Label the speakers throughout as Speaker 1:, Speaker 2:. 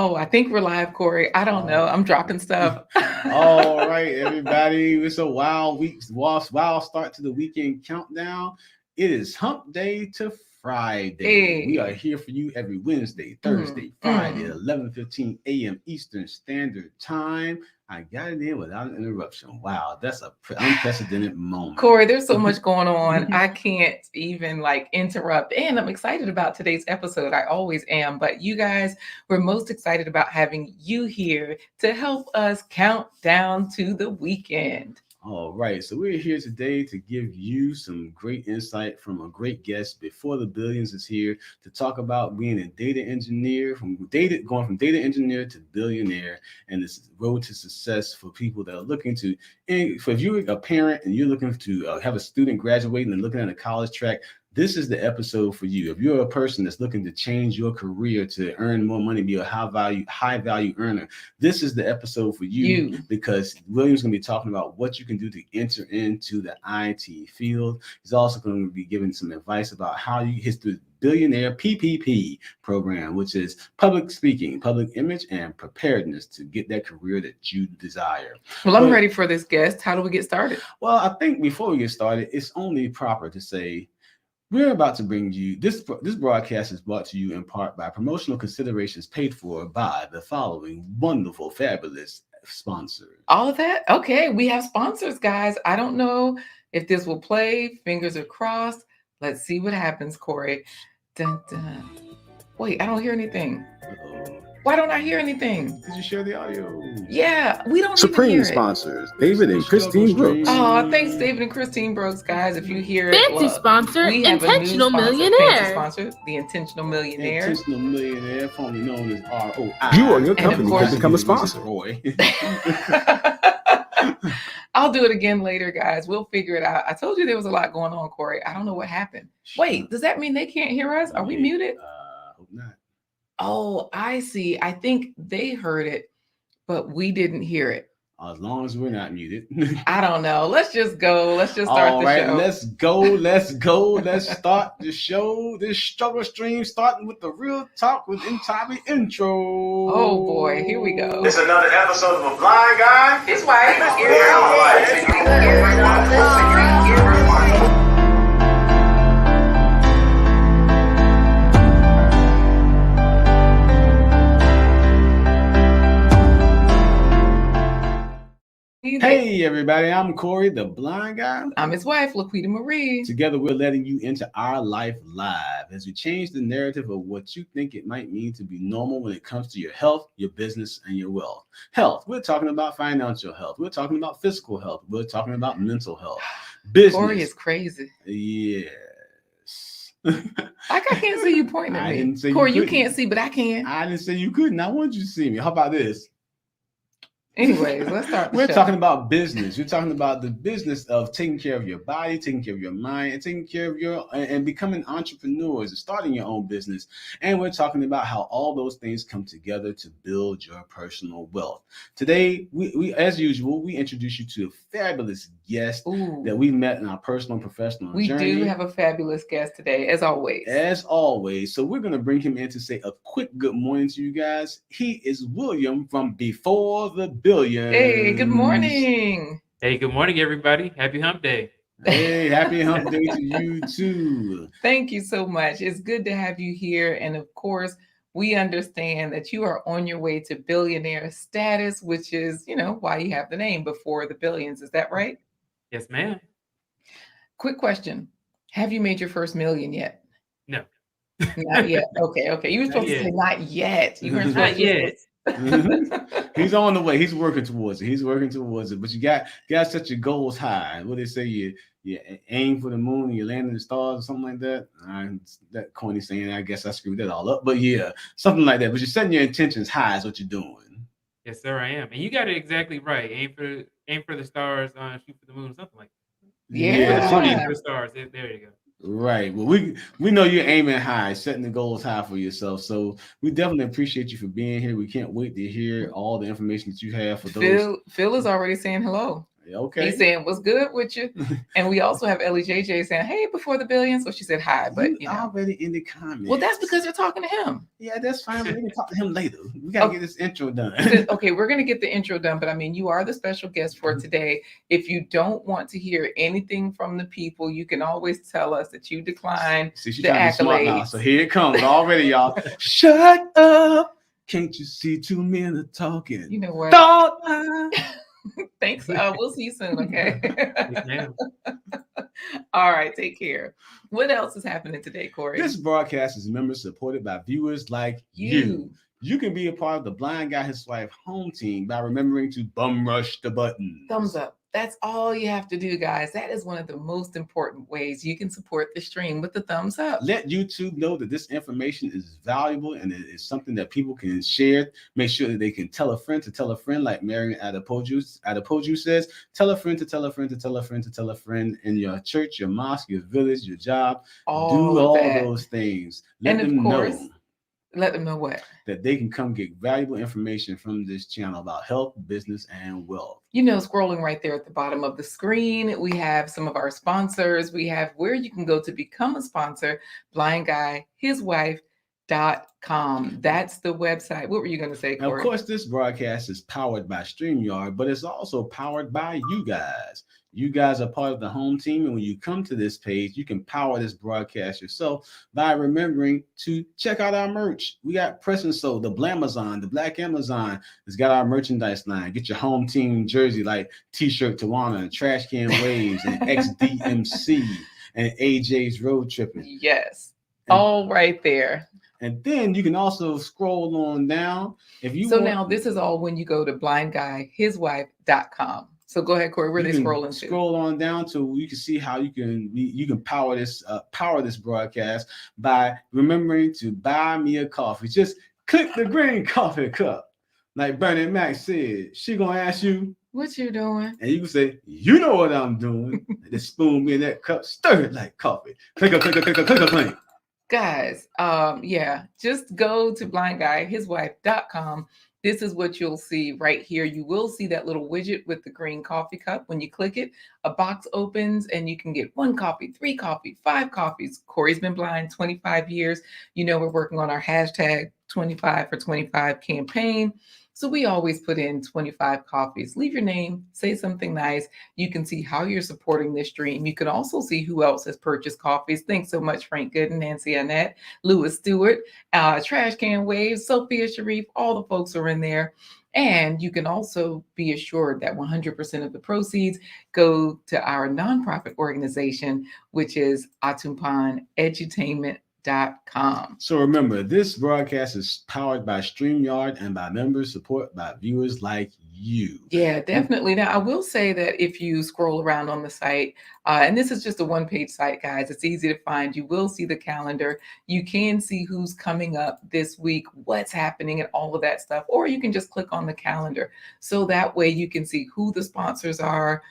Speaker 1: Oh, I think we're live, Corey. I don't know. I'm dropping stuff.
Speaker 2: All right, everybody. It's a wild week, wild start to the weekend countdown. It is hump day to Friday.
Speaker 1: Hey.
Speaker 2: We are here for you every Wednesday, Thursday, Friday at 11:15 a.m. Eastern Standard Time. I got it in without an interruption. Wow, that's an unprecedented moment.
Speaker 1: Corey, there's so much going on. I can't even interrupt. And I'm excited about today's episode. I always am. But you guys, we're most excited about having you here to help us count down to the weekend.
Speaker 2: All right, so we're here today to give you some great insight from a great guest. Before the Billions is here to talk about being a data engineer, going from data engineer to billionaire, and this road to success for people that are looking to. If you're a parent and you're looking to have a student graduating and looking at a college track, this is the episode for you. If you're a person that's looking to change your career to earn more money, be a high value earner, this is the episode for you. Because William's going to be talking about what you can do to enter into the IT field. He's also going to be giving some advice about how you hit the Billionaire PPP program, which is public speaking, public image, and preparedness to get that career that you desire.
Speaker 1: Well, I'm ready for this guest. How do we get started?
Speaker 2: Well, I think before we get started, it's only proper to say, we're about to bring you this broadcast is brought to you in part by promotional considerations paid for by the following wonderful, fabulous sponsors.
Speaker 1: All of that? Okay, we have sponsors, guys. I don't know if this will play. Fingers are crossed. Let's see what happens, Corey. Dun, dun. Wait, I don't hear anything.
Speaker 2: Uh-oh.
Speaker 1: Why don't I hear anything?
Speaker 2: Did you share the audio?
Speaker 1: Yeah, we don't
Speaker 3: Supreme
Speaker 1: even hear
Speaker 3: sponsors, David and Christine Brooks.
Speaker 1: Oh, thanks, David and Christine Brooks, guys. If you hear
Speaker 4: fancy sponsor, Intentional Millionaire.
Speaker 1: Sponsor, the Intentional Millionaire.
Speaker 2: Intentional Millionaire, formerly known as ROI.
Speaker 3: You or your company can become a sponsor.
Speaker 1: I'll do it again later, guys. We'll figure it out. I told you there was a lot going on, Corey. I don't know what happened. Wait, does that mean they can't hear us? Are we muted?
Speaker 2: Hope not.
Speaker 1: Oh, I see. I think they heard it, but we didn't hear it.
Speaker 2: As long as we're not muted.
Speaker 1: I don't know. Let's just go. Let's just start
Speaker 2: All
Speaker 1: the
Speaker 2: right,
Speaker 1: show.
Speaker 2: let's go. Let's start the show. This struggle stream starting with the real talk with Intabi intro.
Speaker 1: Oh boy, here we go.
Speaker 5: It's another episode of A Blind Guy.
Speaker 1: His wife.
Speaker 2: Hey everybody, I'm Corey, the blind guy.
Speaker 1: I'm his wife, Laquita Marie.
Speaker 2: Together we're letting you into our life live as we change the narrative of what you think it might mean to be normal when it comes to your health, your business, and your wealth. Health, we're talking about financial health. We're talking about physical health. We're talking about mental health. Business.
Speaker 1: Corey is crazy.
Speaker 2: Yes.
Speaker 1: I can't see you pointing at me. Corey, you can't see, but I can.
Speaker 2: I didn't say you couldn't. I want you to see me. How about this?
Speaker 1: Anyways, let's start.
Speaker 2: We're talking about business. We're talking about the business of taking care of your body, taking care of your mind, and taking care of and becoming entrepreneurs and starting your own business. And we're talking about how all those things come together to build your personal wealth. Today, we as usual, we introduce you to a fabulous guest that we met in our personal and professional journey.
Speaker 1: We do have a fabulous guest today, as always.
Speaker 2: As always. So we're going to bring him in to say a quick good morning to you guys. He is William from Before the Billions.
Speaker 1: Hey, good morning.
Speaker 6: Hey, good morning, everybody. Happy Hump Day.
Speaker 2: Hey, happy Hump Day to you too.
Speaker 1: Thank you so much. It's good to have you here. And of course, we understand that you are on your way to billionaire status, which is, why you have the name Before the Billions. Is that right?
Speaker 6: Yes, ma'am. Quick
Speaker 1: question. Have you made your first million yet?
Speaker 6: No.
Speaker 1: Not yet. Okay. You were supposed to say not yet. You weren't supposed
Speaker 6: not yet.
Speaker 2: He's on the way. He's working towards it. But you got to set your goals high. What they say, you aim for the moon and you land in the stars or something like that. That corny saying, I guess I screwed that all up. But yeah, something like that. But you're setting your intentions high is what you're doing.
Speaker 6: Yes, sir, I am. And you got it exactly right. Aim for the stars, shoot for the moon, something like that.
Speaker 1: Yeah.
Speaker 6: Aim for the stars. There you go.
Speaker 2: Right. Well, we know you're aiming high, setting the goals high for yourself. So we definitely appreciate you for being here. We can't wait to hear all the information that you have for those.
Speaker 1: Phil is already saying hello.
Speaker 2: Okay.
Speaker 1: He's saying, what's good with you? And we also have Ellie JJ saying, hey, before the billions. So she said hi, but
Speaker 2: you already in the comments.
Speaker 1: Well, that's because you're talking to him.
Speaker 2: Yeah, that's fine. We're gonna talk to him later. We gotta get this intro done.
Speaker 1: Okay, we're gonna get the intro done, but I mean, you are the special guest for today. If you don't want to hear anything from the people, you can always tell us that you decline
Speaker 2: See, she's
Speaker 1: the
Speaker 2: trying to be smart now.
Speaker 1: accolades.
Speaker 2: So here it comes already, y'all. Shut up! Can't you see two men are talking?
Speaker 1: You know what?
Speaker 2: Thought
Speaker 1: Thanks. We'll see you soon. Okay.
Speaker 6: Yeah.
Speaker 1: All right. Take care. What else is happening today, Corey?
Speaker 2: This broadcast is member supported by viewers like you. You can be a part of the Blind Guy His Wife home team by remembering to bum rush the button.
Speaker 1: Thumbs up. That's all you have to do, guys. That is one of the most important ways you can support the stream, with the thumbs up.
Speaker 2: Let YouTube know that this information is valuable and it is something that people can share. Make sure that they can tell a friend, like Marion Adepoju says. Tell a friend to tell a friend to tell a friend to tell a friend in your church, your mosque, your village, your job. Do all those things. Let them know.
Speaker 1: Let them know what?
Speaker 2: That they can come get valuable information from this channel about health, business, and wealth.
Speaker 1: You know, scrolling right there at the bottom of the screen, we have some of our sponsors. We have where you can go to become a sponsor, blindguyhiswife.com. That's the website. What were you going to say, Corey?
Speaker 2: Of course, this broadcast is powered by StreamYard, but it's also powered by you guys. You guys are part of the home team, and when you come to this page, you can power this broadcast yourself by remembering to check out our merch. We got Press and Sew, the Blamazon, the Black Amazon has got our merchandise line. Get your home team jersey like T-shirt Tawana, and Trash Can Waves, and XDMC, and AJ's Road Tripping.
Speaker 1: Yes, all right there.
Speaker 2: And then you can also scroll on down.
Speaker 1: Now this is all when you go to blindguyhiswife.com. So go ahead, Corey. Where they scrolling to?
Speaker 2: Scroll on down to you can see how you can power this broadcast by remembering to buy me a coffee. Just click the green coffee cup, like Bernie Mac said. She gonna ask you
Speaker 1: what you doing,
Speaker 2: and you can say, you know what I'm doing. Just spoon me in that cup, stir it like coffee. Click a click a click a click a click.
Speaker 1: Guys, just go to blindguyhiswife.com. This is what you'll see right here. You will see that little widget with the green coffee cup. When you click it, a box opens and you can get 1 coffee, 3 coffee, 5 coffees. Corey's been blind 25 years. You know, we're working on our hashtag 25 for 25 campaign. So we always put in 25 coffees. Leave your name, say something nice. You can see how you're supporting this stream. You can also see who else has purchased coffees. Thanks so much, Frank Gooden, Nancy Annette, Lewis Stewart, Trash Can Waves, Sophia Sharif, all the folks are in there. And you can also be assured that 100% of the proceeds go to our nonprofit organization, which is Atumpan Edutainment.com.
Speaker 2: So remember, this broadcast is powered by StreamYard and by members support by viewers like you.
Speaker 1: Yeah, definitely. Now, I will say that if you scroll around on the site, and this is just a one-page site, guys, it's easy to find. You will see the calendar. You can see who's coming up this week, what's happening, and all of that stuff. Or you can just click on the calendar. So that way you can see who the sponsors are,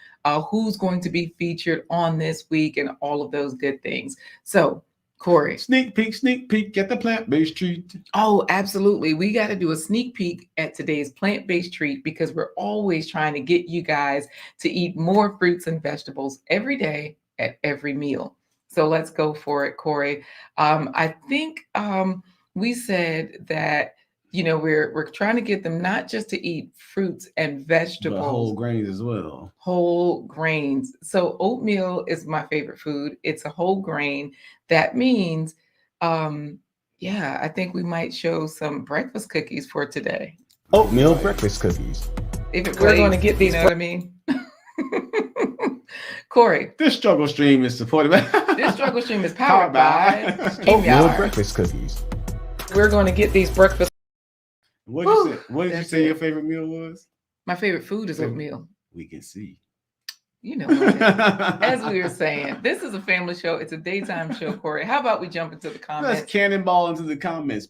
Speaker 1: who's going to be featured on this week, and all of those good things. So, Corey.
Speaker 2: Sneak peek at the plant-based treat.
Speaker 1: Oh, absolutely. We got to do a sneak peek at today's plant-based treat because we're always trying to get you guys to eat more fruits and vegetables every day at every meal. So let's go for it, Corey. I think we said that, you know, we're trying to get them not just to eat fruits and vegetables,
Speaker 2: but whole grains as well.
Speaker 1: Whole grains. So oatmeal is my favorite food. It's a whole grain. That means, I think we might show some breakfast cookies for today.
Speaker 3: Oatmeal breakfast cookies.
Speaker 1: If we're going to get these, you know what I mean? Corey.
Speaker 2: This struggle stream is supported by.
Speaker 1: This struggle stream is powered by
Speaker 3: oatmeal breakfast cookies.
Speaker 1: We're going to get these breakfast.
Speaker 2: What did you say your favorite meal was?
Speaker 1: My favorite food is oatmeal.
Speaker 2: We can see.
Speaker 1: You know, as we were saying, this is a family show. It's a daytime show, Corey. How about we jump into the comments?
Speaker 2: Let's cannonball into the comments.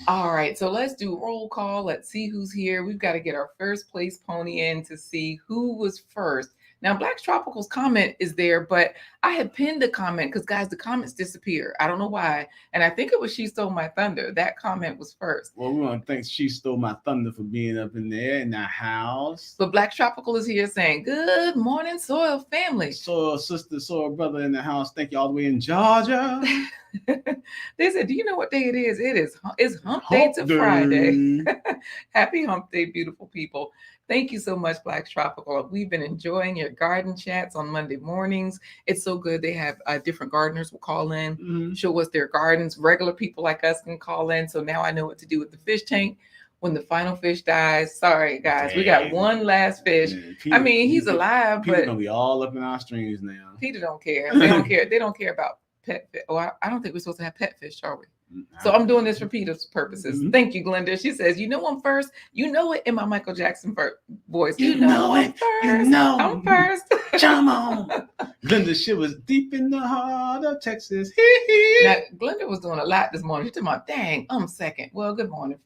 Speaker 1: All right, so let's do roll call. Let's see who's here. We've got to get our first place pony in to see who was first Now, Black Tropical's comment is there, but I had pinned the comment because, guys, the comments disappear. I don't know why. And I think it was She Stole My Thunder. That comment was first.
Speaker 2: Well, we want to thank She Stole My Thunder for being up in there in the house.
Speaker 1: But Black Tropical is here saying, good morning, Soil family.
Speaker 2: Soil sister, Soil brother in the house. Thank you all the way in Georgia.
Speaker 1: They said, do you know what day it is? It's hump day to Friday. Happy hump day, beautiful people. Thank you so much, Black Tropical. We've been enjoying your garden chats on Monday mornings. It's so good. They have different gardeners will call in, show us their gardens. Regular people like us can call in. So now I know what to do with the fish tank when the final fish dies. Sorry, guys. We got one last fish. Man, Peter, he's alive,
Speaker 2: Peter's
Speaker 1: but
Speaker 2: gonna be all up in our streams now.
Speaker 1: Peter don't care. They don't care. They don't care about pet fish. Oh, I don't think we're supposed to have pet fish, are we? So I'm doing this for Peter's purposes. Thank you, Glenda. She says, you know I'm first. You know it in my Michael Jackson voice. You know I'm first. You know I'm first.
Speaker 2: Come on. Glenda, she was deep in the heart of Texas.
Speaker 1: Now, Glenda was doing a lot this morning. She's talking about, dang, I'm second. Well, good morning,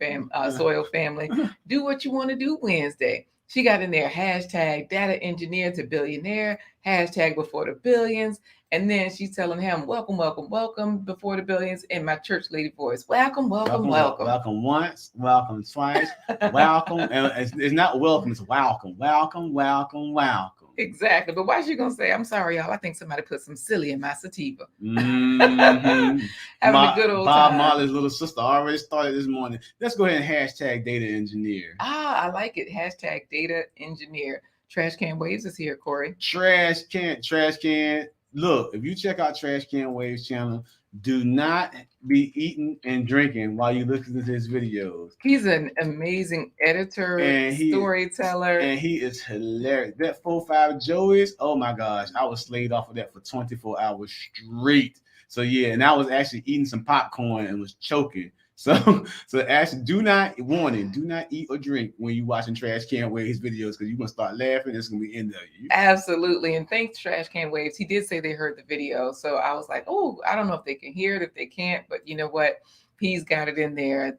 Speaker 1: Soil family. Do what you want to do Wednesday. She got in there, hashtag data engineer to billionaire, hashtag before the billions. And then she's telling him, welcome, welcome, welcome, before the billions in my church lady voice. Welcome, welcome, welcome.
Speaker 2: Welcome once, welcome twice, welcome. And it's not welcome, it's welcome, welcome, welcome, welcome.
Speaker 1: Exactly. But why is she going to say, I'm sorry, y'all. I think somebody put some silly in my sativa.
Speaker 2: Having
Speaker 1: a good old
Speaker 2: Bob
Speaker 1: time.
Speaker 2: Marley's little sister already started this morning. Let's go ahead and hashtag data engineer.
Speaker 1: I like it. Hashtag data engineer. Trash Can Waves is here, Corey.
Speaker 2: Trash can. Look, if you check out Trash Can Waves channel, do not be eating and drinking while you listen to his videos.
Speaker 1: He's an amazing editor, and storyteller.
Speaker 2: And he is hilarious. That 4-5 Joe is, oh my gosh, I was slayed off of that for 24 hours straight. So yeah, and I was actually eating some popcorn and was choking. So actually, do not eat or drink when you're watching Trash Can Waves videos because you're gonna start laughing. It's gonna be in there.
Speaker 1: Absolutely, and thanks Trash Can Waves. He did say they heard the video, so I was like, oh, I don't know if they can hear it, if they can't, but you know what? He's got it in there.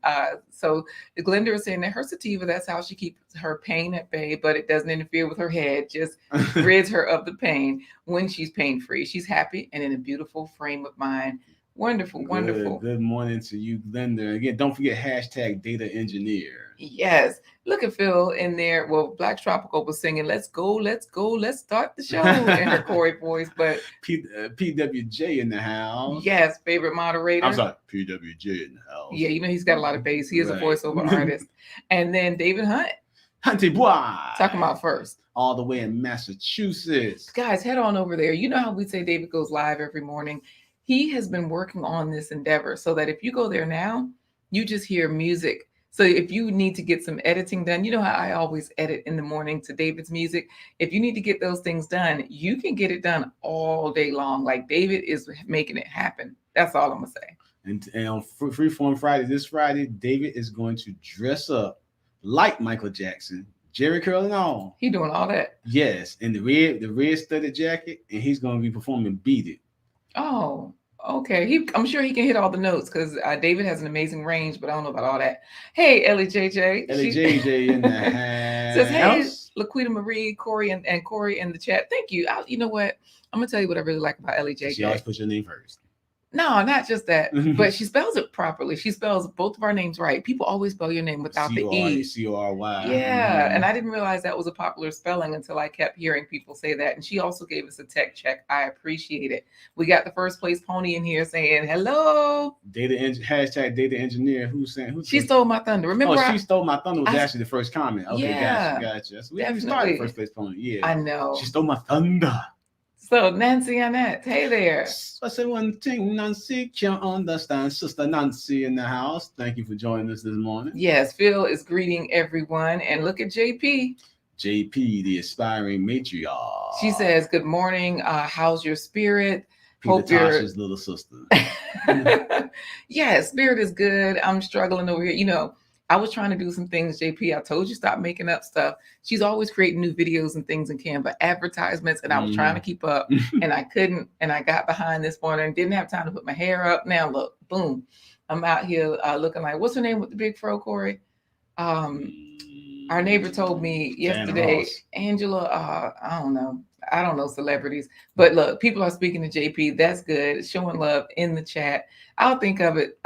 Speaker 1: So Glenda is saying that her sativa, that's how she keeps her pain at bay, but it doesn't interfere with her head, just rids her of the pain when she's pain-free. She's happy and in a beautiful frame of mind. Wonderful, wonderful.
Speaker 2: Good morning to you, Glenda. Again, don't forget hashtag data engineer.
Speaker 1: Yes. Look at Phil in there. Well, Black Tropical was singing, let's go, let's start the show in her Corey voice. But
Speaker 2: PWJ in the house.
Speaker 1: Yes, favorite moderator.
Speaker 2: I'm sorry, PWJ in the house.
Speaker 1: Yeah, you know, he's got a lot of bass. He is a voiceover artist. And then David Hunt.
Speaker 2: Hunty boy.
Speaker 1: Talking about first.
Speaker 2: All the way in Massachusetts.
Speaker 1: Guys, head on over there. You know how we say David goes live every morning? He has been working on this endeavor so that if you go there now, you just hear music. So if you need to get some editing done, you know how I always edit in the morning to David's music. If you need to get those things done, you can get it done all day long. Like David is making it happen. That's all I'm going to say.
Speaker 2: And on Freeform Friday, this Friday, David is going to dress up like Michael Jackson, Jerry curl and all.
Speaker 1: He doing all that?
Speaker 2: Yes, in the red studded jacket, and he's going to be performing Beat It.
Speaker 1: Oh, okay. I'm sure he can hit all the notes because David has an amazing range, but I don't know about all that. Hey, Ellie JJ.
Speaker 2: Ellie JJ in the house.
Speaker 1: Says, hey, Laquita Marie, Corey, and Corey in the chat. Thank you. You know what? I'm going to tell you what I really like about Ellie JJ.
Speaker 2: She always puts your name first.
Speaker 1: No, not just that, but she spells it properly. She spells both of our names right. People always spell your name without the E.
Speaker 2: C-O-R-Y.
Speaker 1: Yeah, and I didn't realize that was a popular spelling until I kept hearing people say that. And she also gave us a tech check. I appreciate it. We got the first place pony in here saying, hello.
Speaker 2: Hashtag data engineer.
Speaker 1: She stole my thunder. Remember?
Speaker 2: She stole my thunder was actually the first comment. Okay,
Speaker 1: yeah,
Speaker 2: gotcha. So we started first place pony. Yeah,
Speaker 1: I know.
Speaker 2: She stole my thunder.
Speaker 1: So Nancy Annette, hey there.
Speaker 2: I say one thing, Nancy can't understand. Sister Nancy in the house. Thank you for joining us this morning.
Speaker 1: Yes, Phil is greeting everyone. And look at JP.
Speaker 2: JP, the aspiring matriarch.
Speaker 1: She says, good morning. How's your spirit?
Speaker 2: Peter Tasha's little sister.
Speaker 1: Yeah, spirit is good. I'm struggling over here. You know, I was trying to do some things, JP. I told you stop making up stuff. She's always creating new videos and things in Canva, advertisements, and I was trying to keep up, and I couldn't. And I got behind this morning, didn't have time to put my hair up. Now look, boom, I'm out here looking like, what's her name with the big fro, Corey? Our neighbor told me yesterday, Angela. I don't know. I don't know celebrities, but look, people are speaking to JP. That's good. Showing love in the chat. I'll think of it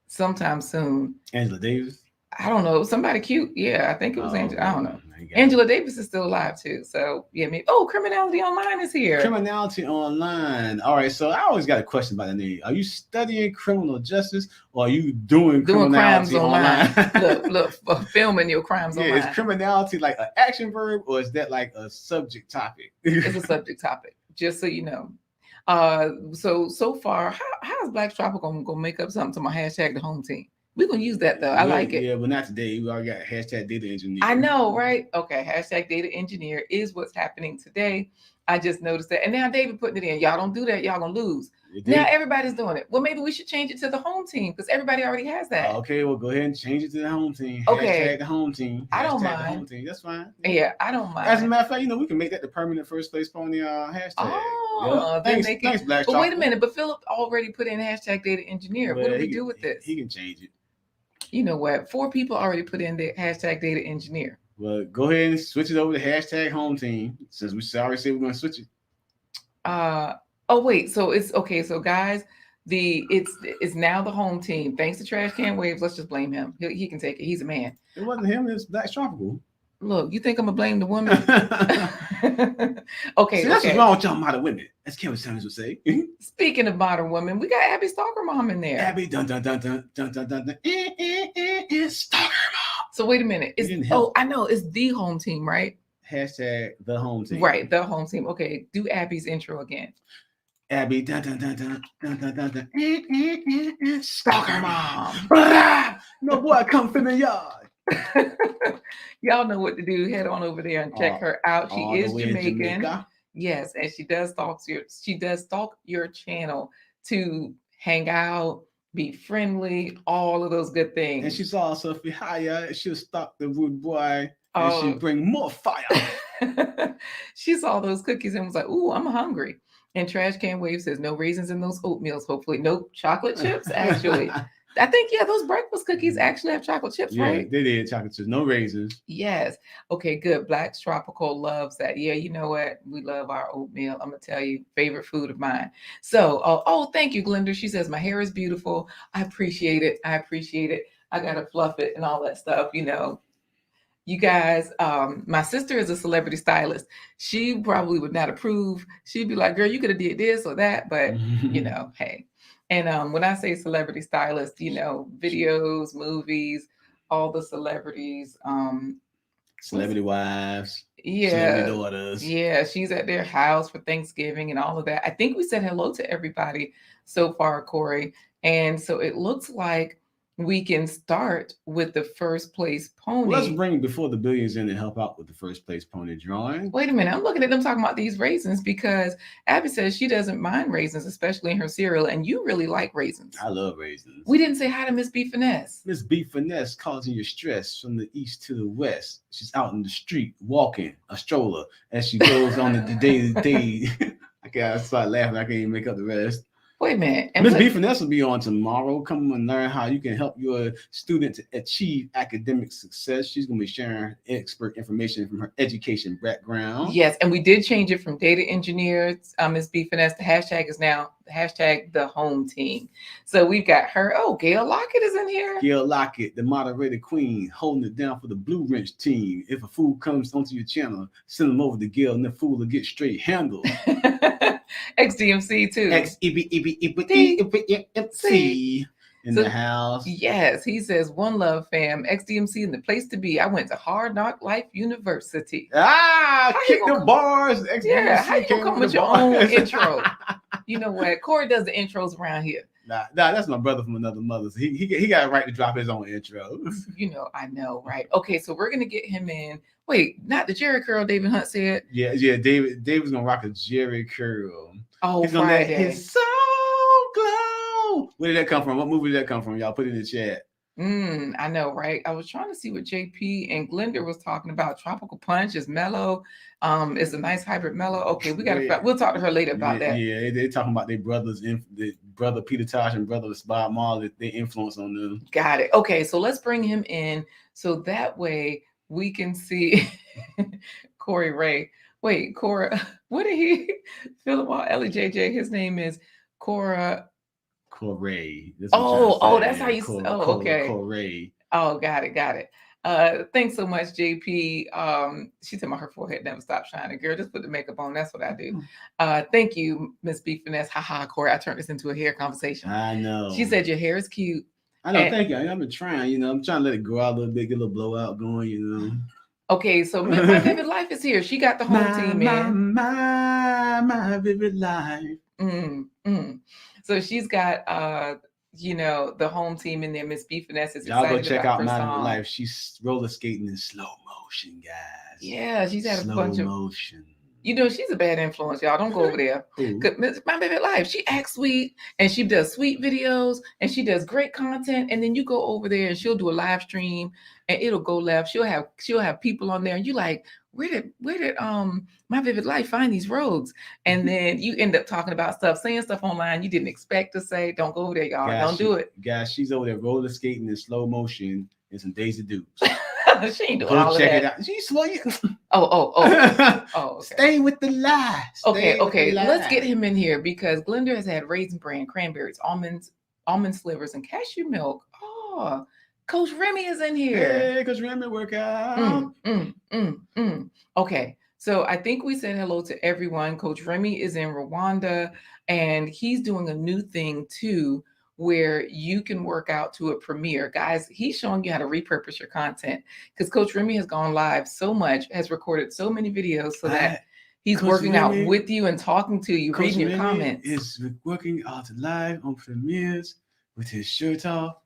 Speaker 1: sometime soon.
Speaker 2: Angela Davis.
Speaker 1: I don't know. Somebody cute. Yeah, I think it was Angela. I don't know.
Speaker 2: You got
Speaker 1: Angela Davis is still alive too. So yeah, maybe. Oh, Criminality Online is here.
Speaker 2: Criminality Online. All right. So I always got a question about the name. Are you studying criminal justice or are you doing
Speaker 1: crimes
Speaker 2: criminality
Speaker 1: online? look, filming your crimes online.
Speaker 2: Is criminality like an action verb or is that like a subject topic?
Speaker 1: It's a subject topic, just so you know. So far, how's Black Tropical gonna make up something to my hashtag the home team? We're gonna use that though. I like it.
Speaker 2: Yeah, but not today. We already got hashtag data engineer.
Speaker 1: I know, right? Okay, hashtag data engineer is what's happening today. I just noticed that. And now David putting it in. Y'all don't do that, y'all gonna lose. Now everybody's doing it. Well, maybe we should change it to the home team because everybody already has that.
Speaker 2: Okay, well go ahead and change it to the home team.
Speaker 1: Okay.
Speaker 2: Hashtag the home team.
Speaker 1: I don't
Speaker 2: Hashtag
Speaker 1: mind.
Speaker 2: The home team. That's fine.
Speaker 1: Yeah, I don't mind.
Speaker 2: As a matter of fact, we can make that the permanent first place pony hashtag.
Speaker 1: Oh,
Speaker 2: yeah. Thanks, Black
Speaker 1: But wait a minute, but Philip already put in hashtag data engineer.
Speaker 2: Well,
Speaker 1: what do we do with this?
Speaker 2: He can change it.
Speaker 1: You know what? 4 people already put in the hashtag data engineer.
Speaker 2: Well, go ahead and switch it over to hashtag home team since we already said we're going to switch it.
Speaker 1: Oh wait, so it's okay. So guys, it's now the home team. Thanks to Trash Can Waves. Let's just blame him. He can take it. He's a man.
Speaker 2: It wasn't him. It's Black Tropical.
Speaker 1: Look, you think I'm gonna blame the woman? Okay.
Speaker 2: See, that's what's wrong with y'all modern women. As Kevin Samuels would say.
Speaker 1: Speaking of modern women, we got Abby Stalker Mom in there.
Speaker 2: Abby dun dun dun dun dun dun dun dun. Stalker Mom.
Speaker 1: So wait a minute. I know it's the home team, right?
Speaker 2: Hashtag the home team.
Speaker 1: Right, the home team. Okay, do Abby's intro again.
Speaker 2: Abby dun dun dun dun dun dun dun dun. Stalker Mom. No boy, come from the yard.
Speaker 1: Y'all know what to do. Head on over there and check her out. She is Jamaican. Yes, and she does stalk your channel to hang out, be friendly, all of those good things.
Speaker 2: And she's also if you hire, she'll stalk the rude boy and she'll bring more fire.
Speaker 1: She saw those cookies and was like, "Ooh, I'm hungry." And Trash Can Wave says, "No raisins in those oatmeals. Hopefully, no chocolate chips." Actually, I think those breakfast cookies actually have chocolate chips, right?
Speaker 2: Yeah, they did chocolate chips, no raisins.
Speaker 1: Yes. Okay, good. Black Tropical loves that. Yeah, you know what? We love our oatmeal. I'm gonna tell you, favorite food of mine. So, thank you, Glenda. She says my hair is beautiful. I appreciate it. I gotta fluff it and all that stuff. You guys, my sister is a celebrity stylist. She probably would not approve. She'd be like, "Girl, you could have did this or that," but hey. And when I say celebrity stylist, videos, movies, all the celebrities,
Speaker 2: celebrity wives,
Speaker 1: celebrity
Speaker 2: daughters.
Speaker 1: Yeah, she's at their house for Thanksgiving and all of that. I think we said hello to everybody so far, Corey. And so it looks like we can start with the first place pony.
Speaker 2: Let's bring Before the Billions in and help out with the first place pony drawing.
Speaker 1: Wait a minute. I'm looking at them talking about these raisins because Abby says she doesn't mind raisins, especially in her cereal. And you really like raisins.
Speaker 2: I love raisins.
Speaker 1: We didn't say hi to Miss B Finesse.
Speaker 2: Miss B Finesse causing you stress from the east to the west. She's out in the street walking a stroller as she goes on the day. I start laughing. I can't even make up the rest.
Speaker 1: Wait a minute.
Speaker 2: Miss B Finesse will be on tomorrow. Come and learn how you can help your student to achieve academic success. She's going to be sharing expert information from her education background.
Speaker 1: Yes, and we did change it from data engineer, Miss B Finesse. The hashtag is now hashtag the home team. So we've got her. Oh, Gail Lockett is in here.
Speaker 2: Gail Lockett, the moderator queen, holding it down for the Blue Wrench team. If a fool comes onto your channel, send them over to Gail and the fool will get straight handled.
Speaker 1: XDMC too.
Speaker 2: XEBEBEMC in the house.
Speaker 1: Yes, he says, "One love, fam. XDMC in the place to be. I went to Hard Knock Life University."
Speaker 2: Kick the bars.
Speaker 1: Yeah, how you gonna come with your own intro? You know what? Corey does the intros around here.
Speaker 2: Nah, that's my brother from another mother. So he got a right to drop his own intro.
Speaker 1: I know, right? Okay, so we're gonna get him in. Wait, not the Jerry curl David Hunt said.
Speaker 2: Yeah. David's gonna rock a Jerry curl.
Speaker 1: Oh,
Speaker 2: he's gonna let his soul glow. Where did that come from? What movie did that come from? Y'all put it in the chat.
Speaker 1: I know, right? I was trying to see what JP and Glenda was talking about. Tropical Punch is mellow. It's a nice hybrid mellow. Okay, we'll talk to her later about that.
Speaker 2: Yeah, they're talking about their brothers, the brother Peter Tosh and brother Bob Marley, their influence on them.
Speaker 1: Got it. Okay, so let's bring him in so that way we can see Corey Ray. Wait, Cora. What did he? Philip Ellie JJ. His name is Cora.
Speaker 2: Corey.
Speaker 1: Oh, that's how you. Okay.
Speaker 2: Corey.
Speaker 1: Oh, got it. Thanks so much, JP. She said her forehead never stopped shining. Girl, just put the makeup on. That's what I do. Thank you, Miss B Finesse. Haha, Corey. I turned this into a hair conversation.
Speaker 2: I know.
Speaker 1: She said your hair is cute.
Speaker 2: I know. Thank you. I've been trying. I'm trying to let it grow out a little bit, get a little blowout going.
Speaker 1: Okay, so My Vivid Life is here. She got the whole team in.
Speaker 2: My Vivid Life.
Speaker 1: So she's got the home team in there. Miss B Finesse is
Speaker 2: y'all
Speaker 1: excited
Speaker 2: go check
Speaker 1: about
Speaker 2: out My
Speaker 1: song.
Speaker 2: Vivid Life. She's roller skating in slow motion, guys.
Speaker 1: Yeah, she's had
Speaker 2: slow
Speaker 1: a bunch
Speaker 2: motion.
Speaker 1: She's a bad influence, y'all. Don't go over there. My Vivid Life, she acts sweet and she does sweet videos and she does great content. And then you go over there and she'll do a live stream and it'll go left. She'll have people on there and you like, where did My Vivid Life find these roads? And then you end up talking about saying stuff online you didn't expect to say. Don't go over there, y'all. Don't do it.
Speaker 2: Guys, she's over there roller skating in slow motion and some Daisy Dukes.
Speaker 1: She ain't doing all of that.
Speaker 2: Check it out. She's slow.
Speaker 1: Okay.
Speaker 2: Stay with the lie.
Speaker 1: Okay. Let's get him in here because Glenda has had Raisin Bran, cranberries, almond slivers, and cashew milk. Oh, Coach Remy is in here.
Speaker 2: Hey, Coach Remy, work out.
Speaker 1: Okay. So I think we said hello to everyone. Coach Remy is in Rwanda and he's doing a new thing too, where you can work out to a premiere. Guys, he's showing you how to repurpose your content because Coach Remy has gone live so much, has recorded so many videos so that he's Coach working Remy, out with you and talking to you, Coach reading your Remy comments.
Speaker 2: Is working out live on premieres with his shirt off,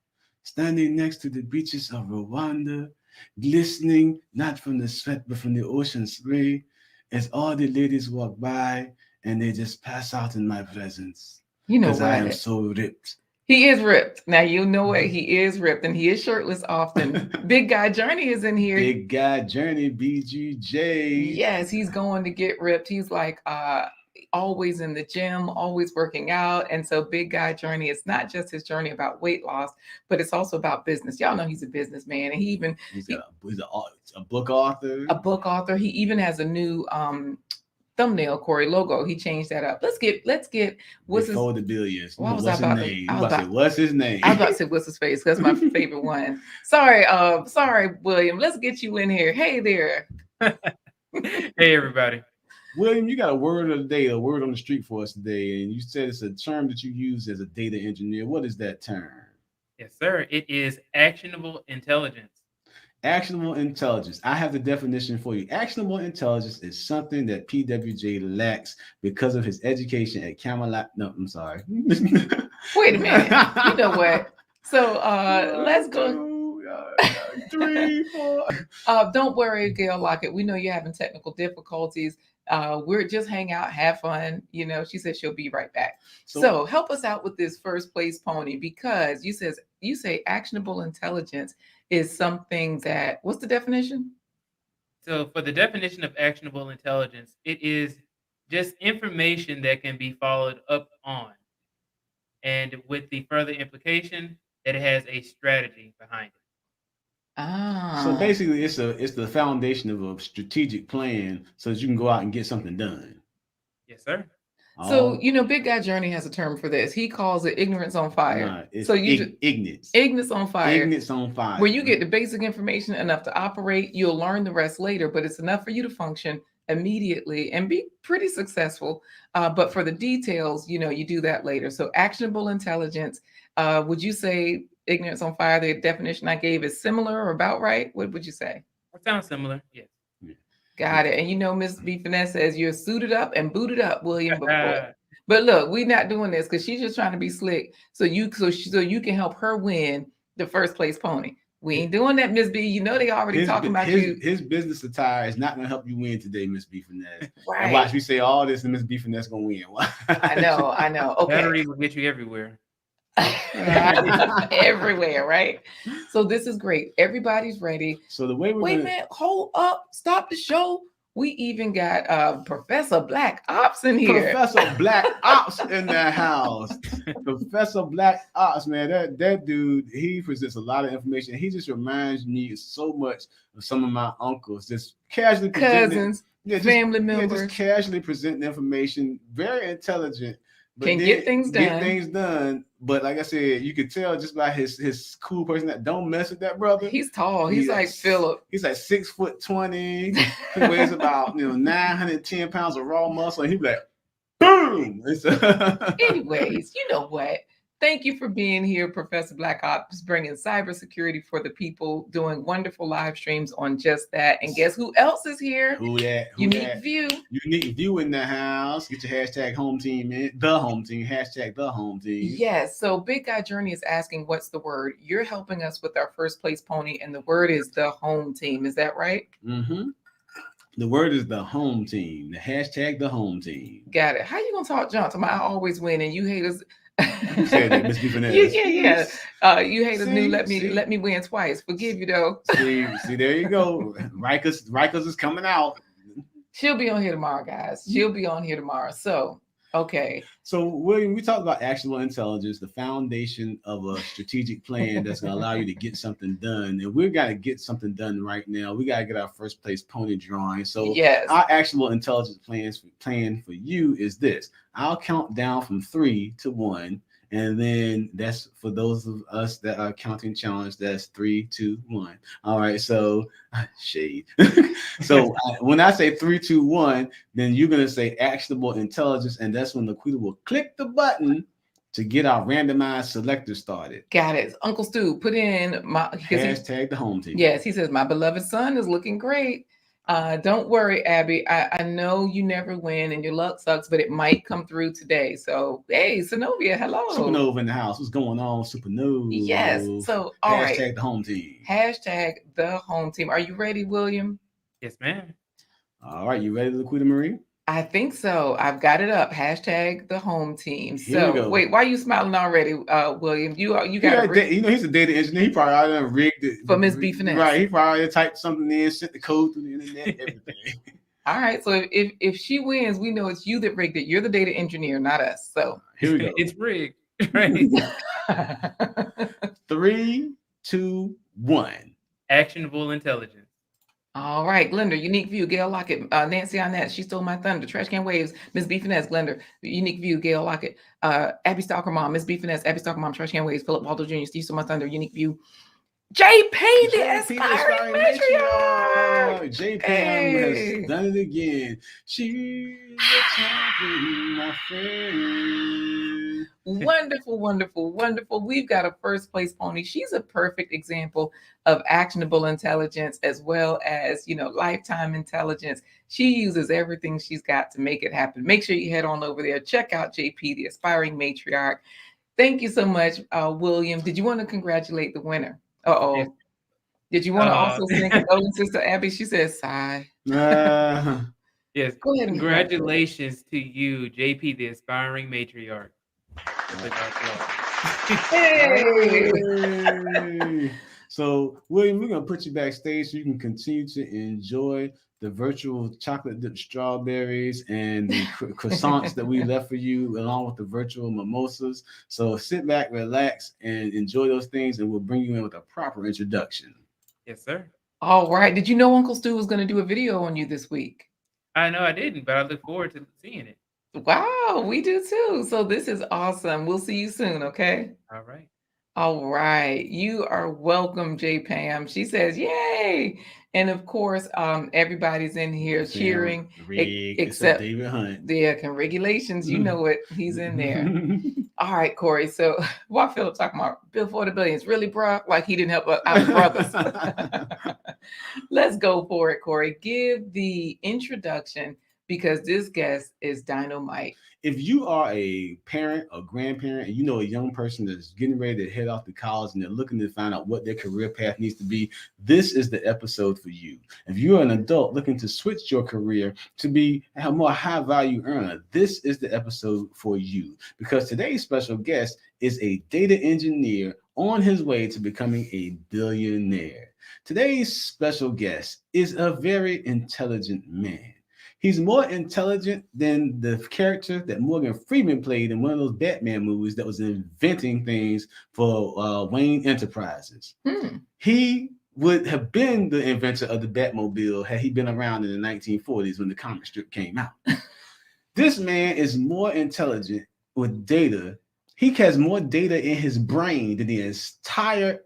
Speaker 2: standing next to the beaches of Rwanda, glistening not from the sweat but from the ocean spray, as all the ladies walk by and they just pass out in my presence. Because I am so ripped.
Speaker 1: He is ripped. Now you know what? He is ripped and he is shirtless often. Big Guy Journey is in here.
Speaker 2: Big Guy Journey, BGJ.
Speaker 1: Yes, he's going to get ripped. He's like always in the gym, always working out. And so Big Guy Journey, it's not just his journey about weight loss, but it's also about business. Y'all know he's a businessman and he's
Speaker 2: a book author.
Speaker 1: A book author. He even has a new thumbnail Corey logo. He changed that up. Let's get what's
Speaker 2: Before the Billions.
Speaker 1: What's his name?
Speaker 2: What's his name?
Speaker 1: I was about to say what's his face. That's my favorite one. Sorry, William. Let's get you in here. Hey there.
Speaker 6: Hey everybody.
Speaker 2: William, you got a word of the day, a word on the street for us today, and you said it's a term that you use as a data engineer. What is that term?
Speaker 6: Yes, sir. It is actionable intelligence.
Speaker 2: Actionable intelligence. I have the definition for you. Actionable intelligence is something that PWJ lacks because of his education at Camelot. No, I'm sorry.
Speaker 1: Wait a minute. You know what? So let's go.
Speaker 2: 3, 4.
Speaker 1: Don't worry, Gail Lockett. We know you're having technical difficulties. We're just hang out, have fun. She said she'll be right back. So help us out with this first place pony because you say actionable intelligence is something that, what's the definition?
Speaker 6: So for the definition of actionable intelligence, it is just information that can be followed up on. And with the further implication that it has a strategy behind it.
Speaker 2: So basically it's the foundation of a strategic plan so that you can go out and get something done.
Speaker 6: Yes, sir.
Speaker 1: So, Big Guy Journey has a term for this. He calls it ignorance on fire.
Speaker 2: So ignorance.
Speaker 1: Ignorance on fire.
Speaker 2: Ignorance on fire.
Speaker 1: Where you get the basic information enough to operate, you'll learn the rest later, but it's enough for you to function immediately and be pretty successful. But for the details, you do that later. So actionable intelligence, would you say ignorance on fire, the definition I gave is similar or about right? What would you say?
Speaker 6: It sounds similar. Yes.
Speaker 1: Got it. And Miss B Finesse says you're suited up and booted up, William. But look, we're not doing this because she's just trying to be slick. So you can help her win the first place pony. We ain't doing that, Miss B. They already talking about you.
Speaker 2: His business attire is not going to help you win today, Miss B Finesse.
Speaker 1: Right.
Speaker 2: And watch me say all this, and Miss B Finesse going to win.
Speaker 1: I know. Okay.
Speaker 6: Battery will get you everywhere.
Speaker 1: Everywhere, right? So this is great. Everybody's ready.
Speaker 2: So the way
Speaker 1: wait a minute, hold up, stop the show. We even got Professor Black Ops in here.
Speaker 2: Professor Black Ops in the house. Professor Black Ops, man, that dude, he presents a lot of information. He just reminds me so much of some of my uncles, just casually
Speaker 1: Cousins, family members.
Speaker 2: just casually presenting information, very intelligent. But
Speaker 1: Can get things
Speaker 2: done. But like I said, you could tell just by his cool person that don't mess with that brother.
Speaker 1: He's tall. He's like Philip.
Speaker 2: He's like 6'20". He weighs about 910 pounds of raw muscle. And he'd be like, boom.
Speaker 1: Anyways, you know what? Thank you for being here, Professor Black Ops, bringing cybersecurity for the people, doing wonderful live streams on just that. And guess who else is here? Unique View.
Speaker 2: Unique View in the house. Get your hashtag home team in. The home team. Hashtag the home team.
Speaker 1: Yes. So Big Guy Journey is asking, what's the word? You're helping us with our first place pony, and the word is the home team. Is that right?
Speaker 2: Mm-hmm. The word is the home team. The hashtag the home team.
Speaker 1: Got it. How you gonna talk junk? I always win, and you haters.
Speaker 2: You said that, Miss Finesse.
Speaker 1: Yeah. You haters knew let me win twice. Forgive you though.
Speaker 2: See, there you go. Rikers is coming out.
Speaker 1: She'll be on here tomorrow, guys. She'll be on here tomorrow. So, okay.
Speaker 2: So, William, we talked about actionable intelligence, the foundation of a strategic plan that's going to allow you to get something done. And we've got to get something done right now. We got to get our first place pony drawing. So,
Speaker 1: yes.
Speaker 2: Our actionable intelligence plan for you is this. I'll count down from 3 to 1. And then that's for those of us that are counting challenge. That's 3, 2, 1. All right. So shade. So when I say 3, 2, 1, then you're going to say actionable intelligence. And that's when Laquita will click the button to get our randomized selector started.
Speaker 1: Got it. Uncle Stu, put in
Speaker 2: hashtag the home team.
Speaker 1: Yes. He says, my beloved son is looking great. Don't worry, Abby. I know you never win and your luck sucks, but it might come through today. So, hey, Synovia, hello.
Speaker 2: Supernova in the house. What's going on, Supernova?
Speaker 1: Yes. So, all right.
Speaker 2: Hashtag the home team.
Speaker 1: Hashtag the home team. Are you ready, William?
Speaker 6: Yes, ma'am.
Speaker 2: All right. You ready, Laquita Marie?
Speaker 1: I think so. I've got it up. Hashtag the home team.
Speaker 2: Here we go.
Speaker 1: Wait, why are you smiling already, William? You got
Speaker 2: he's a data engineer. He probably already rigged it
Speaker 1: for Miss B Finesse.
Speaker 2: Right. He probably typed something in, sent the code through the internet, everything.
Speaker 1: All right. So if she wins, we know it's you that rigged it. You're the data engineer, not us. So
Speaker 2: here we go.
Speaker 6: It's rigged. Right.
Speaker 2: 3, 2, 1.
Speaker 6: Actionable intelligence.
Speaker 1: All right, Glenda, Unique View, Gail Lockett, Nancy Arnett, She Stole My Thunder, Trash Can Waves, Miss B Finesse, Glenda, Unique View, Gail Lockett, Abby Stalker Mom, Miss B Finesse, Abby Stalker Mom, Trash Can Waves, Philip Waldo Jr., She Stole My Thunder, Unique View, JP, the aspiring matriarch.
Speaker 2: JP has done it again. She's a champion, my friend.
Speaker 1: Wonderful, wonderful, wonderful. We've got a first place pony. She's a perfect example of actionable intelligence as well as, lifetime intelligence. She uses everything she's got to make it happen. Make sure you head on over there. Check out JP, the aspiring matriarch. Thank you so much, William. Did you want to congratulate the winner? Uh-oh. Yes. Did you want to also sing condolences to Abby? She says, sigh.
Speaker 6: Yes.
Speaker 1: Go ahead and
Speaker 6: congratulations to you, JP, the aspiring matriarch.
Speaker 2: Hey. So, William, we're going to put you backstage so you can continue to enjoy the virtual chocolate dipped strawberries and the croissants that we left for you, along with the virtual mimosas. So sit back, relax, and enjoy those things, and we'll bring you in with a proper introduction.
Speaker 6: Yes, sir.
Speaker 1: All right. Did you know Uncle Stu was going to do a video on you this week?
Speaker 6: I know I didn't, but I look forward to seeing it.
Speaker 1: Wow, we do too. So this is awesome. We'll see you soon, okay?
Speaker 6: All right.
Speaker 1: All right. You are welcome, J Pam. She says, yay. And of course, everybody's in here cheering. Except
Speaker 2: David Hunt.
Speaker 1: Yeah, regulations, you know it. He's in there. All right, Corey. So what Philip talking about? Before the Billions. Really, bro? Like he didn't help our brothers. Let's go for it, Corey. Give the introduction, because this guest is dynamite.
Speaker 2: If you are a parent or grandparent and you know a young person that's getting ready to head off to college and they're looking to find out what their career path needs to be, this is the episode for you. If you're an adult looking to switch your career to be a more high value earner, this is the episode for you, because today's special guest is a data engineer on his way to becoming a billionaire. Today's special guest is a very intelligent man. He's more intelligent than the character that Morgan Freeman played in one of those Batman movies that was inventing things for Wayne Enterprises. He would have been the inventor of the Batmobile had he been around in the 1940s when the comic strip came out. This man is more intelligent with data. He has more data in his brain than the entire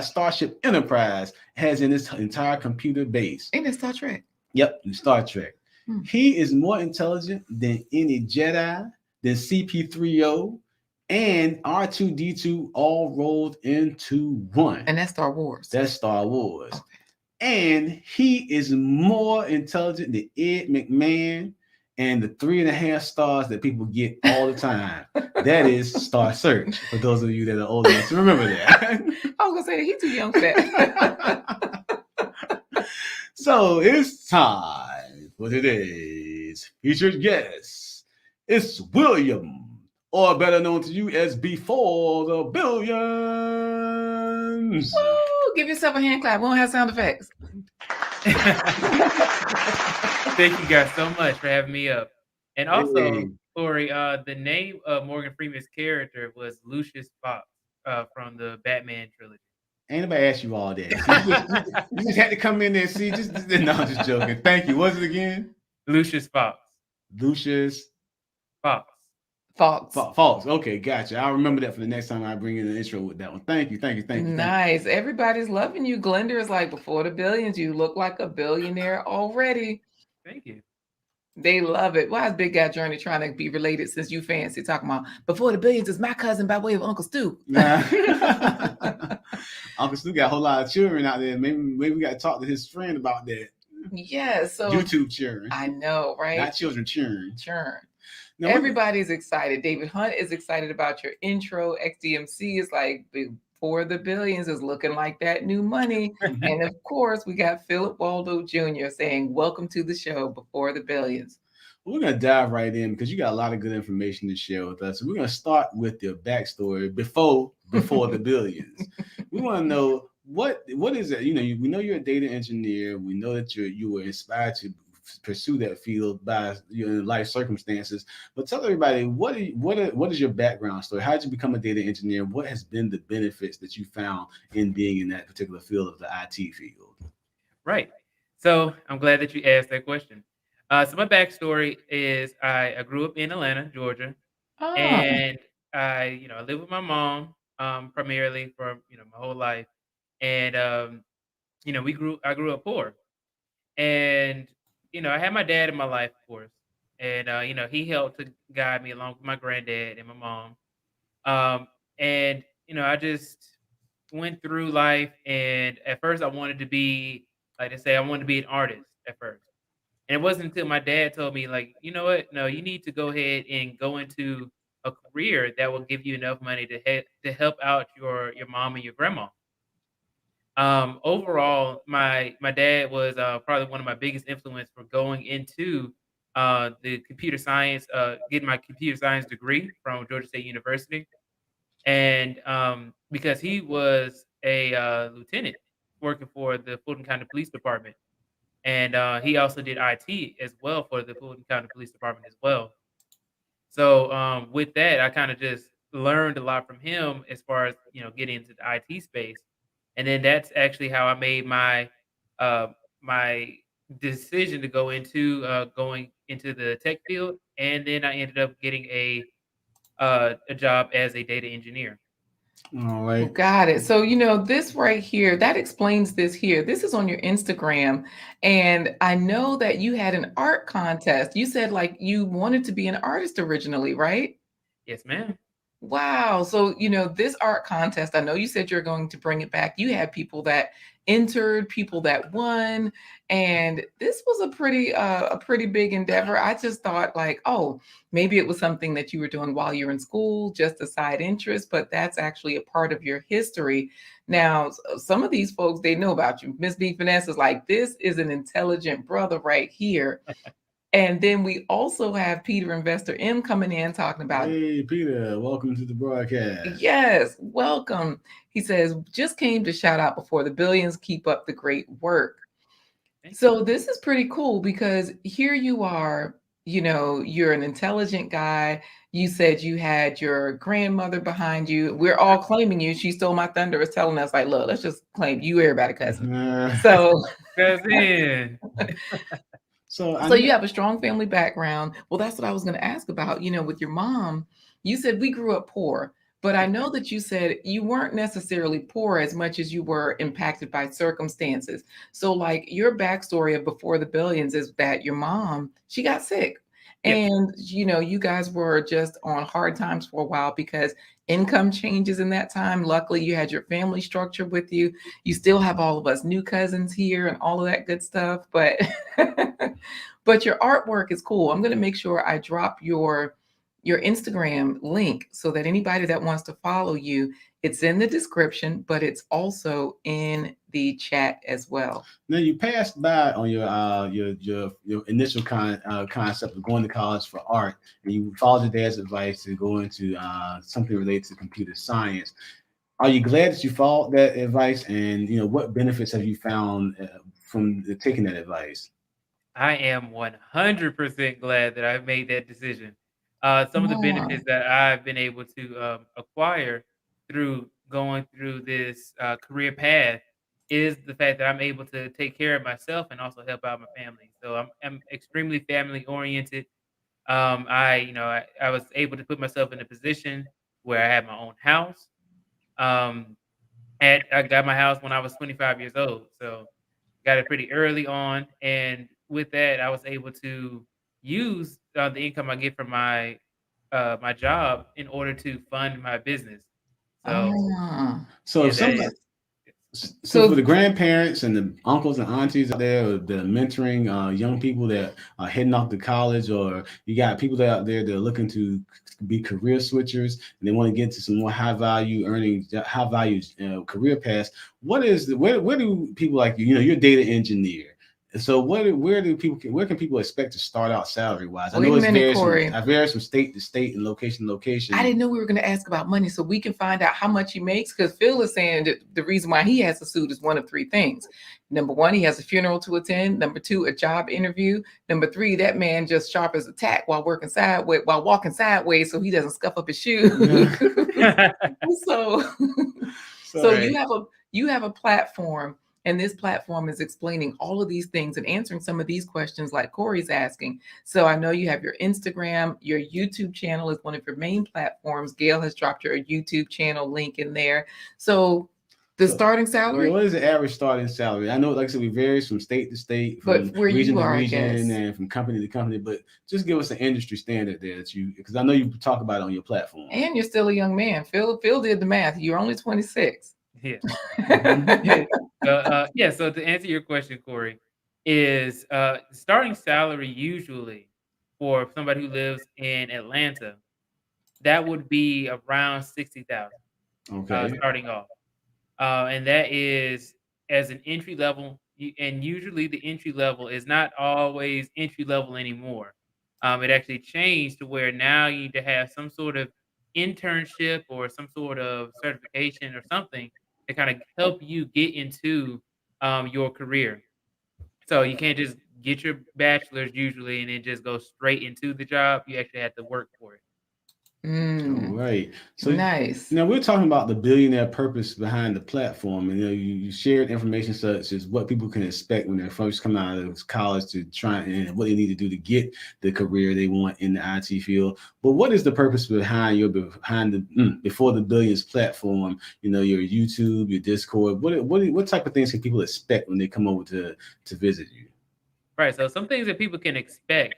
Speaker 2: Starship Enterprise has in its entire computer base.
Speaker 1: Ain't it Star Trek?
Speaker 2: Yep, in Star Trek. He is more intelligent than any Jedi, than CP3O, and R2D2 all rolled into one.
Speaker 1: And that's Star Wars.
Speaker 2: That's Star Wars.
Speaker 1: Okay.
Speaker 2: And he is more intelligent than Ed McMahon and the 3.5 stars that people get all the time. That is Star Search, for those of you that are old enough to remember that.
Speaker 1: I was going to say, he's too young for that.
Speaker 2: So it's time for today's featured guest. It's William, or better known to you as Before the Billions.
Speaker 1: Woo! Give yourself a hand clap. We don't have sound effects.
Speaker 6: Thank you guys so much for having me up. And also, Corey, the name of Morgan Freeman's character was Lucius Fox from the Batman trilogy.
Speaker 2: Ain't nobody asked you all that. You just had to come in there and see. No, I'm just joking. Thank you. What's it again?
Speaker 6: Lucius Fox.
Speaker 2: Lucius
Speaker 6: Fox.
Speaker 2: Fox. Okay, gotcha. I'll remember that for the next time I bring in the intro with that one. Thank you.
Speaker 1: Nice. Everybody's loving you. Glenda is like, Before the Billions, you look like a billionaire already.
Speaker 6: Thank you.
Speaker 1: They love it. Why is Big Guy Journey trying to be related since you fancy talking about Before the Billions is my cousin by way of Uncle Stu?
Speaker 2: Nah. Uncle Stu got a whole lot of children out there. Maybe we got to talk to his friend about that.
Speaker 1: Yeah, so
Speaker 2: YouTube children.
Speaker 1: I know, right?
Speaker 2: Not children, churn. Now,
Speaker 1: everybody's excited. David Hunt is excited about your intro. XDMC is like, Before the Billions is looking like that new money. And of course, we got Philip Waldo Jr. saying, welcome to the show, Before the Billions.
Speaker 2: We're going to dive right in because you got a lot of good information to share with us. So we're going to start with your backstory before the Billions. We want to know what is it? We know you're a data engineer. We know that you were inspired to pursue that field by your life circumstances. But tell everybody, what is your background story? How did you become a data engineer? What has been the benefits that you found in being in that particular field of the IT field?
Speaker 6: Right. So I'm glad that you asked that question. So my backstory is I grew up in Atlanta, Georgia, and I live with my mom primarily for my whole life, and I grew up poor, and I had my dad in my life, of course, and he helped to guide me along with my granddad and my mom, and I just went through life, and at first I wanted to be, like I say, I wanted to be an artist at first. And it wasn't until my dad told me, like, you know what? No, you need to go ahead and go into a career that will give you enough money to help out your mom and your grandma. Overall, my dad was probably one of my biggest influence for going into the computer science, getting my computer science degree from Georgia State University. And because he was a lieutenant working for the Fulton County Police Department. And he also did IT as well for the Fulton County Police Department as well. So with that, I kind of just learned a lot from him as far as getting into the IT space, and then that's actually how I made my my decision to go into the tech field, and then I ended up getting a job as a data engineer.
Speaker 2: All right.
Speaker 1: Got it. So, this right here, that explains this here. This is on your Instagram. And I know that you had an art contest. You said like you wanted to be an artist originally, right?
Speaker 6: Yes, ma'am.
Speaker 1: Wow. So, this art contest, I know you said you're going to bring it back. You had people that entered, people that won, and this was a pretty big endeavor. I just thought like, oh, maybe it was something that you were doing while you're in school, just a side interest, but that's actually a part of your history. Now, some of these folks, they know about you. Miss B Finesse is like, this is an intelligent brother right here. And then we also have Peter Investor M coming in talking about.
Speaker 2: Hey, Peter, welcome to the broadcast.
Speaker 1: Yes, welcome. He says, just came to shout out Before the Billions. Keep up the great work. So this is pretty cool because here you are, you're an intelligent guy. You said you had your grandmother behind you. We're all claiming you. She stole my thunder, was telling us, like, look, let's just claim you, everybody cousin. So
Speaker 6: Cousin.
Speaker 1: So you have a strong family background. Well, that's what I was going to ask about, with your mom. You said we grew up poor. But I know that you said you weren't necessarily poor as much as you were impacted by circumstances. So, like, your backstory of Before the Billions is that your mom, she got sick. And, you guys were just on hard times for a while because income changes in that time. Luckily, you had your family structure with you. You still have all of us new cousins here and all of that good stuff. But, but your artwork is cool. I'm going to make sure I drop your Instagram link so that anybody that wants to follow you, it's in the description, but it's also in the chat as well.
Speaker 2: Now you passed by on your initial concept of going to college for art, and you followed your dad's advice to go into something related to computer science. Are you glad that you followed that advice, and what benefits have you found from taking that advice?
Speaker 6: I am 100% glad that I made that decision. Some of the benefits that I've been able to acquire through going through this career path is the fact that I'm able to take care of myself and also help out my family. So I'm extremely family oriented. I was able to put myself in a position where I had my own house. I got my house when I was 25 years old, so got it pretty early on, and with that, I was able to use the income I get from my job in order to fund my business. So,
Speaker 2: So
Speaker 6: yeah,
Speaker 2: if somebody, so for the grandparents and the uncles and aunties out there that are mentoring young people that are heading off to college, or you got people out there that are looking to be career switchers and they want to get to some more high value career paths, where do people like you're a data engineer. So where can people expect to start out salary wise? I know it varies from state to state and location to location.
Speaker 1: I didn't know we were going to ask about money, so we can find out how much he makes. Because Phil is saying that the reason why he has a suit is one of three things. Number one, he has a funeral to attend. Number two, a job interview. Number three, that man just sharp as a tack while walking sideways, so he doesn't scuff up his shoes. So you have a platform. And this platform is explaining all of these things and answering some of these questions like Corey's asking. So I know you have your Instagram, your YouTube channel is one of your main platforms. Gail has dropped your YouTube channel link in there. So starting salary?
Speaker 2: What is the average starting salary? I know, like I said, we varies from state to state, from region to region, and from company to company. But just give us an industry standard there because I know you talk about it on your platform.
Speaker 1: And you're still a young man. Phil did the math. You're only 26.
Speaker 6: Yeah. So to answer your question, Corey, is starting salary usually for somebody who lives in Atlanta, that would be around 60,000.
Speaker 2: Okay.
Speaker 6: Starting off, and that is as an entry level. And usually the entry level is not always entry level anymore. It actually changed to where now you need to have some sort of internship or some sort of certification or something to kind of help you get into your career. So you can't just get your bachelor's usually and then just go straight into the job. You actually have to work for it.
Speaker 2: All right. So
Speaker 1: nice.
Speaker 2: Now we're talking about the billionaire purpose behind the platform, and you shared information such as what people can expect when they first come out of college to try and what they need to do to get the career they want in the IT field. But what is the purpose behind the Before the Billions platform? Your YouTube, your Discord. What type of things can people expect when they come over to visit you?
Speaker 6: Right. So some things that people can expect.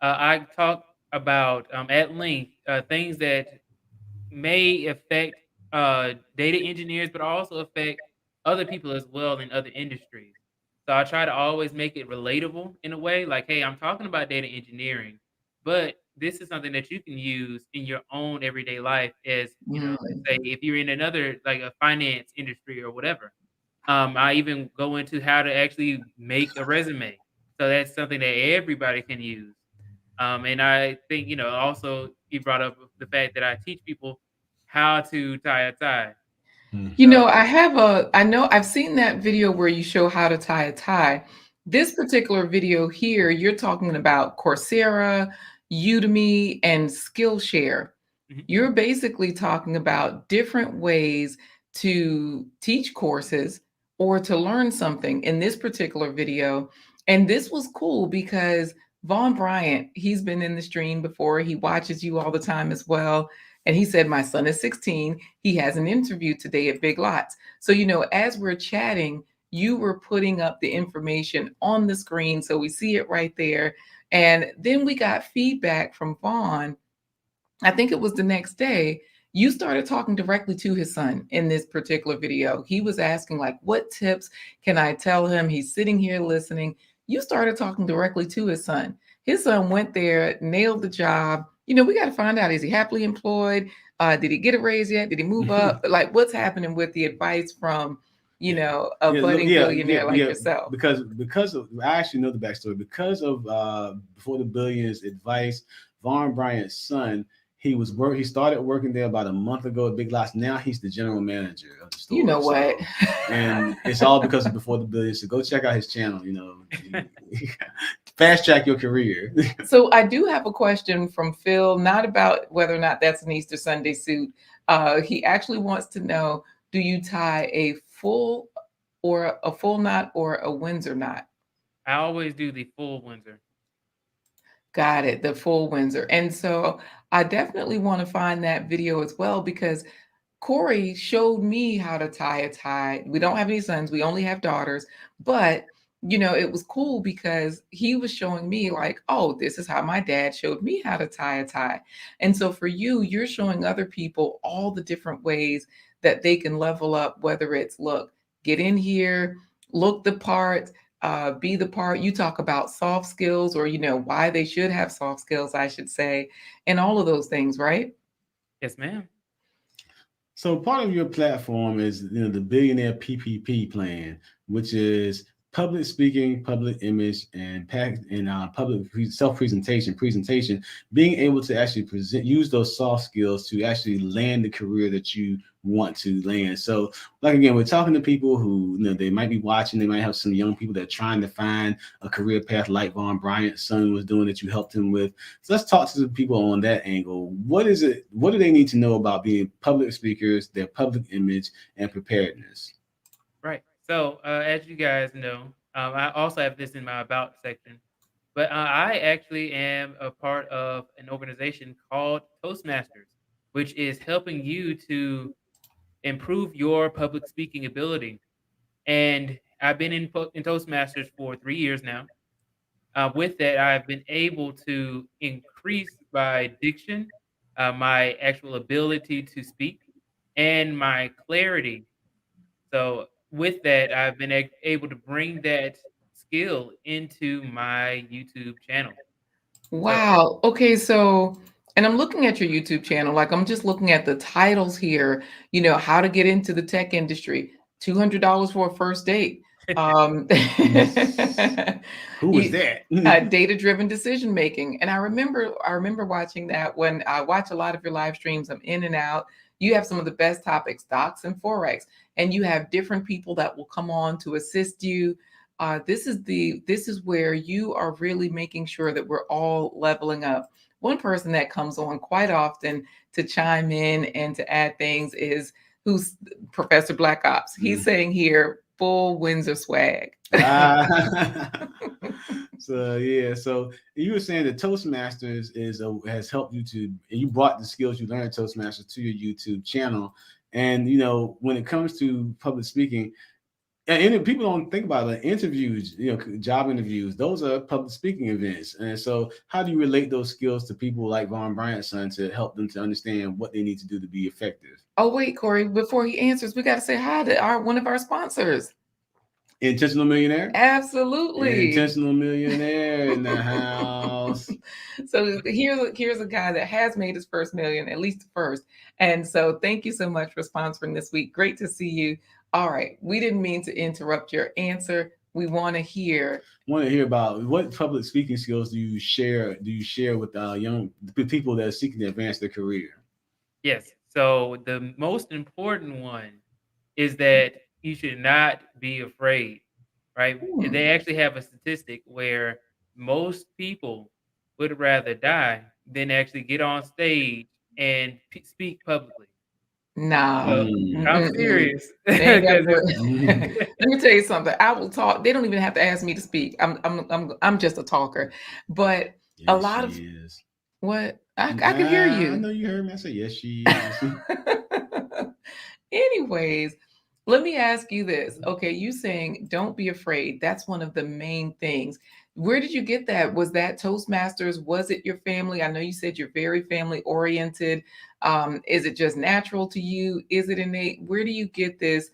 Speaker 6: I talk about at length things that may affect data engineers, but also affect other people as well in other industries. So I try to always make it relatable in a way like, hey, I'm talking about data engineering, but this is something that you can use in your own everyday life as, say if you're in another, like a finance industry or whatever. I even go into how to actually make a resume. So that's something that everybody can use. And I think, also you brought up the fact that I teach people how to tie a tie.
Speaker 1: You know,
Speaker 6: So
Speaker 1: I know I've seen that video where you show how to tie a tie. This particular video here, you're talking about Coursera, Udemy, and Skillshare.
Speaker 6: mhm,
Speaker 1: You're basically talking about different ways to teach courses or to learn something in this particular video. And this was cool because Vaughn Bryant, he's been in the stream before. He watches you all the time as well. And he said, my son is 16. He has an interview today at Big Lots. So, as we're chatting, you were putting up the information on the screen. So we see it right there. And then we got feedback from Vaughn. I think it was the next day, you started talking directly to his son in this particular video. He was asking, like, what tips can I tell him? He's sitting here listening. You started talking directly to his son. His son went there, nailed the job. We got to find out, is he happily employed? Did he get a raise yet? Did he move up? Like, what's happening with the advice from, a budding billionaire like yourself?
Speaker 2: Because of, I actually know the backstory. Because of Before the Billions advice, Vaughn Bryant's son, he started working there about a month ago at Big Lots. Now he's the general manager of the store.
Speaker 1: You know what?
Speaker 2: And it's all because of Before the Billions. So go check out his channel. Fast track your career.
Speaker 1: So I do have a question from Phil, not about whether or not that's an Easter Sunday suit. He actually wants to know, do you tie a full knot or a Windsor knot?
Speaker 6: I always do the full Windsor.
Speaker 1: Got it, the full Windsor. And so I definitely want to find that video as well, because Corey showed me how to tie a tie. We don't have any sons, we only have daughters, but it was cool because he was showing me like, oh, this is how my dad showed me how to tie a tie. And so for you, you're showing other people all the different ways that they can level up, whether it's, look, get in here, look the part, be the part. You talk about soft skills, or, why they should have soft skills, I should say, and all of those things, right?
Speaker 6: Yes, ma'am.
Speaker 2: So part of your platform is the Billionaire PPP plan, which is public speaking, public image, and public presentation, being able to actually use those soft skills to actually land the career that you want to land. So, like, again, we're talking to people who, they might be watching, they might have some young people that are trying to find a career path like Vaughn Bryant's son was doing, that you helped him with. So let's talk to the people on that angle. What do they need to know about being public speakers, their public image, and preparedness?
Speaker 6: Right. So, as you guys know, I also have this in my about section, but I actually am a part of an organization called Toastmasters, which is helping you to improve your public speaking ability. And I've been in Toastmasters for 3 years now. With that, I've been able to increase my diction, my actual ability to speak, and my clarity. So with that, I've been able to bring that skill into my YouTube channel.
Speaker 1: Wow. Okay, so, and I'm looking at your YouTube channel, like I'm just looking at the titles here, how to get into the tech industry, $200 for a first date.
Speaker 2: Who was that?
Speaker 1: Data-driven decision making. And I remember watching that. When I watch a lot of your live streams, I'm in and out. You have some of the best topics, stocks and Forex, and you have different people that will come on to assist you. This is where you are really making sure that we're all leveling up. One person that comes on quite often to chime in and to add things is who's Professor Black Ops. He's saying here, full Windsor swag.
Speaker 2: So you were saying that Toastmasters has helped you and you brought the skills you learned at Toastmasters to your YouTube channel. And when it comes to public speaking, and people don't think about it, interviews, job interviews, those are public speaking events. And so how do you relate those skills to people like Vaughn Bryant's son to help them to understand what they need to do to be effective?
Speaker 1: Oh, wait, Corey, before he answers, we got to say hi to one of our sponsors.
Speaker 2: Intentional Millionaire?
Speaker 1: Absolutely.
Speaker 2: Intentional Millionaire in the house.
Speaker 1: So here's a guy that has made his first million, at least the first. And so thank you so much for sponsoring this week. Great to see you. All right. We didn't mean to interrupt your answer, We want to hear.
Speaker 2: About what public speaking skills do you share with young people that are seeking to advance their career?
Speaker 6: Yes. So the most important one is that you should not be afraid, right? They actually have a statistic where most people would rather die than actually get on stage and speak publicly.
Speaker 1: Nah.
Speaker 6: So I'm serious.
Speaker 1: They ain't got
Speaker 6: 'Cause
Speaker 1: Let me tell you something. I will talk. They don't even have to ask me to speak. I'm just a talker. But a
Speaker 2: Yes,
Speaker 1: lot of
Speaker 2: she is.
Speaker 1: what I can hear you.
Speaker 2: I know you heard me. I said yes, she is.
Speaker 1: Anyways, let me ask you this. Okay, you saying don't be afraid. That's one of the main things. Where did you get that? Was that Toastmasters? Was it your family? I know you said you're very family oriented. Is it just natural to you? Is it innate? Where do you get this?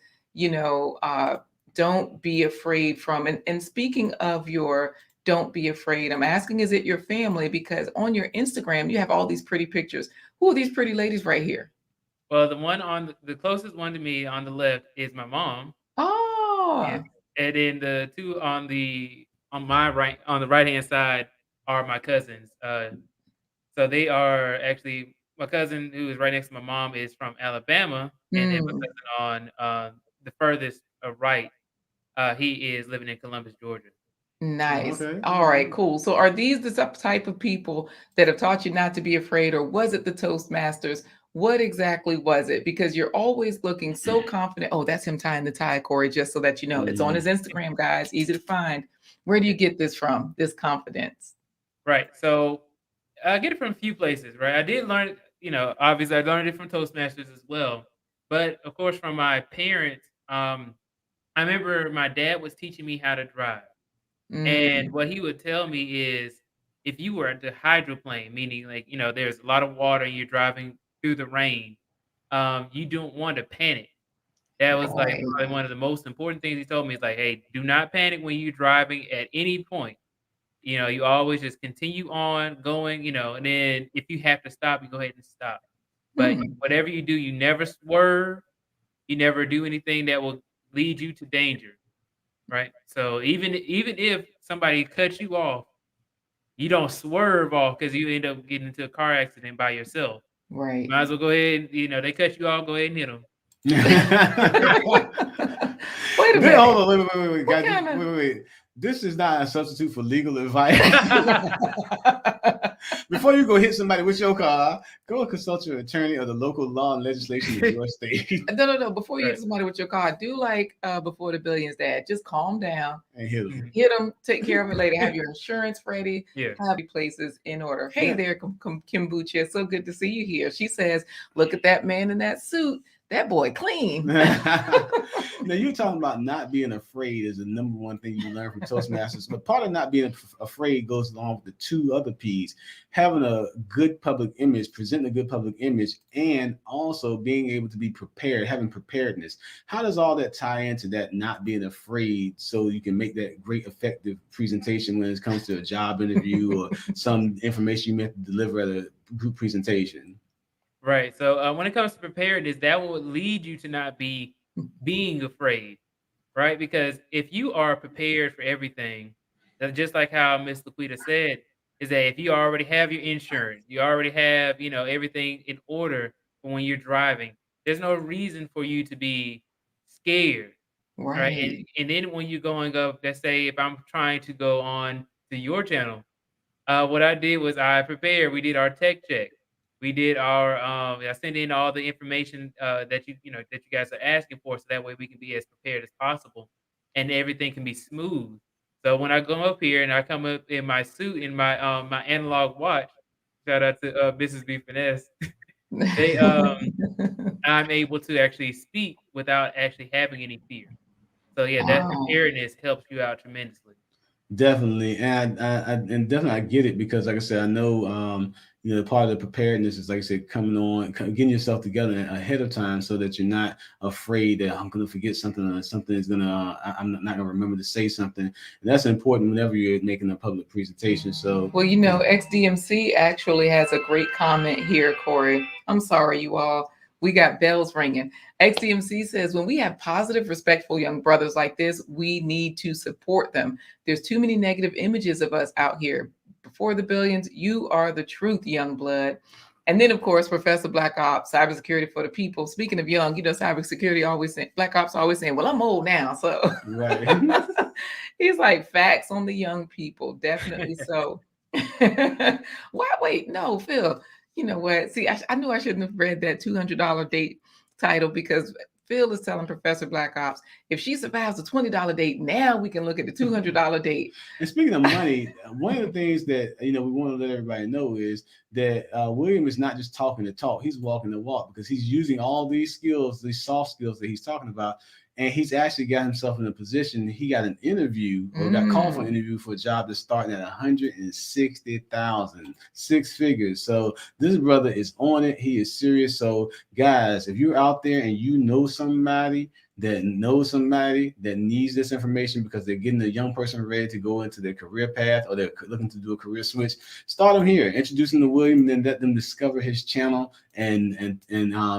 Speaker 1: Don't be afraid from. And speaking of your don't be afraid, I'm asking, is it your family? Because on your Instagram, you have all these pretty pictures. Who are these pretty ladies right here?
Speaker 6: Well, the one on the closest one to me on the left is my mom.
Speaker 1: Oh,
Speaker 6: Yes. And then the two on the right-hand side are my cousins. So they are actually my cousin who is right next to my mom is from Alabama, and then my cousin on the furthest right, he is living in Columbus, Georgia.
Speaker 1: nice.
Speaker 2: Okay.
Speaker 1: All right, cool. So are these the type of people that have taught you not to be afraid, or was it the Toastmasters? What exactly was it? Because you're always looking so confident. Oh, that's him tying the tie, Corey, just so that you know. It's on his Instagram, guys. Easy to find. Where do you get this from, this confidence?
Speaker 6: Right. So I get it from a few places, right? I did learn it, obviously I learned it from Toastmasters as well. But of course from my parents, I remember my dad was teaching me how to drive. And what he would tell me is if you were at the hydroplane, meaning like, there's a lot of water and you're driving through the rain, you don't want to panic. That was like
Speaker 1: Right.
Speaker 6: probably one of the most important things he told me is like, hey, do not panic when you're driving at any point. You always just continue on going, and then if you have to stop, you go ahead and stop. But whatever you do, you never swerve. You never do anything that will lead you to danger. Right. So even if somebody cuts you off, you don't swerve off because you end up getting into a car accident by yourself.
Speaker 1: Right.
Speaker 6: Might as well go ahead. They cut you off. Go ahead and hit them.
Speaker 1: Wait a minute.
Speaker 2: Hold on, wait, guys, wait. This is not a substitute for legal advice. Before you go hit somebody with your car, go consult your attorney or the local law and legislation of your state.
Speaker 1: No. Before you hit somebody with your car, do like Before the Billions Dad. Just calm down
Speaker 2: And hit them.
Speaker 1: Hit them. Take care of it later. Have your insurance ready.
Speaker 6: Yeah.
Speaker 1: Have your places in order. Hey there, Kombucha. So good to see you here. She says, "Look at that man in that suit. That boy clean."
Speaker 2: Now you're talking about not being afraid is the number one thing you learn from Toastmasters. But part of not being afraid goes along with the two other P's: having a good public image, presenting a good public image, and also being able to be prepared, having preparedness. How does all that tie into that not being afraid so you can make that great effective presentation when it comes to a job interview or some information you meant to deliver at a group presentation?
Speaker 6: Right. So when it comes to preparedness, that will lead you to not being afraid, right? Because if you are prepared for everything, just like how Miss Laquita said, is that if you already have your insurance, you already have, everything in order for when you're driving, there's no reason for you to be scared, right? And then when you're going up, let's say if I'm trying to go on to your channel, what I did was I prepared. We did our tech check. We did our I sent in all the information that you guys are asking for, so that way we can be as prepared as possible, and everything can be smooth. So when I go up here and I come up in my suit in my my analog watch, shout out to Mrs. B Finesse, they I'm able to actually speak without actually having any fear. So yeah, that preparedness helps you out tremendously.
Speaker 2: Definitely, and I get it because, like I said, I know part of the preparedness is, like I said, getting yourself together ahead of time so that you're not afraid that I'm going to forget something or something is going to I'm not going to remember to say something. And that's important whenever you're making a public presentation. So,
Speaker 1: well, XDMC actually has a great comment here, Corey. I'm sorry, you all. We got bells ringing. XDMC says, when we have positive, respectful young brothers like this, we need to support them. There's too many negative images of us out here. Before the Billions, you are the truth, young blood. And then, of course, Professor Black Ops, cybersecurity for the people. Speaking of young, cybersecurity always saying, Black Ops always saying, well, I'm old now. So
Speaker 2: Right.
Speaker 1: he's like, facts on the young people. Definitely so. Why? Wait, no, Phil. You know what? See, I knew I shouldn't have read that $200 date title, because Phil is telling Professor Black Ops, if she survives the $20 date, now we can look at the $200 date.
Speaker 2: And speaking of money, one of the things that we want to let everybody know is that William is not just talking the talk; he's walking the walk, because he's using all these skills, these soft skills that he's talking about. And he's actually got himself in a position. He got an interview, or got called for an interview for a job that's starting at $160,000, 6 figures. So this brother is on it. He is serious. So guys, if you're out there and you know somebody that needs this information because they're getting a young person ready to go into their career path, or they're looking to do a career switch, start them here. Introduce them to William, and then let them discover his channel, and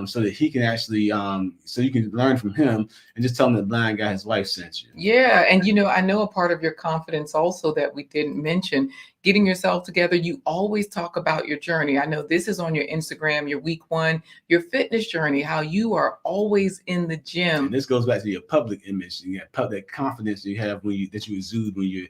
Speaker 2: so that he can actually so you can learn from him, and just tell him that blind guy, his wife, sent you.
Speaker 1: Yeah, and I know a part of your confidence also that we didn't mention, getting yourself together. You always talk about your journey. I know this is on your Instagram, your week 1, your fitness journey, how you are always in the gym.
Speaker 2: And this goes back to your public image, and that confidence you have that you exude when you're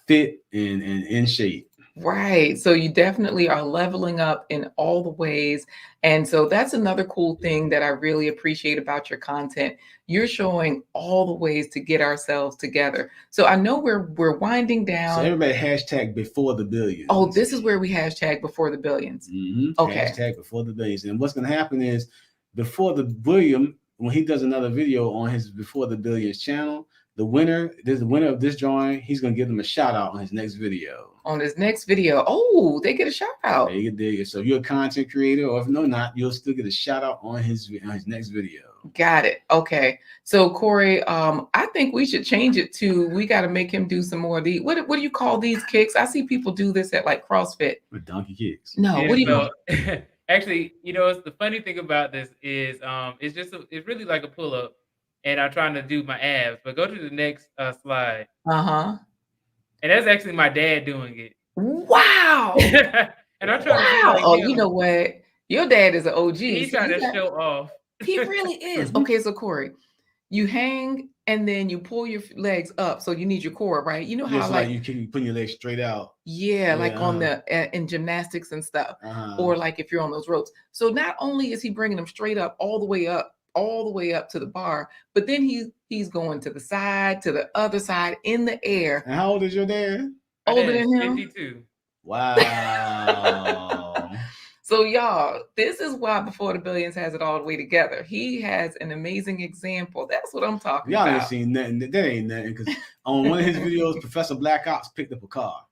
Speaker 2: fit and in shape.
Speaker 1: Right. So you definitely are leveling up in all the ways. And so that's another cool thing that I really appreciate about your content. You're showing all the ways to get ourselves together. So I know we're winding down.
Speaker 2: So everybody hashtag BeforeTheBillions.
Speaker 1: Oh, this is where we hashtag BeforeTheBillions.
Speaker 2: Mm-hmm.
Speaker 1: Okay.
Speaker 2: Hashtag BeforeTheBillions. And what's going to happen is, before the William, when he does another video on his Before the Billions channel, the winner of this drawing, he's going to give them a shout out on his next video.
Speaker 1: On his next video. Oh, they get a shout out.
Speaker 2: There you go. So if you're a content creator, or if not, you'll still get a shout out on his next video.
Speaker 1: Got it. Okay. So Corey, I think we should change it to, we got to make him do some more of these. What do you call these kicks? I see people do this at like CrossFit.
Speaker 2: With donkey kicks.
Speaker 1: No,
Speaker 6: Yeah,
Speaker 1: what do you call?
Speaker 6: Actually, it's the funny thing about this is it's really like a pull-up, and I'm trying to do my abs. But go to the next slide.
Speaker 1: Uh-huh.
Speaker 6: And that's actually my dad doing it.
Speaker 1: Wow.
Speaker 6: And I'm trying to be like him.
Speaker 1: You know what? Your dad is an OG.
Speaker 6: He's trying to show off.
Speaker 1: He really is. Okay, so Corey, you hang and then you pull your legs up. So you need your core, right? You know how
Speaker 2: so like you can put your legs straight out.
Speaker 1: Yeah, like on the in gymnastics and stuff, or like if you're on those ropes. So not only is he bringing them straight up, all the way up to the bar, but then he's going to the side, to the other side, in the air.
Speaker 2: And how old is your dad?
Speaker 1: Older than him?
Speaker 6: 52.
Speaker 2: Wow.
Speaker 1: So y'all, this is why Before the Billions has it all the way together. He has an amazing example. That's what I'm talking about.
Speaker 2: Y'all ain't seen nothing. That ain't nothing, because on one of his videos, Professor Black Ops picked up a car.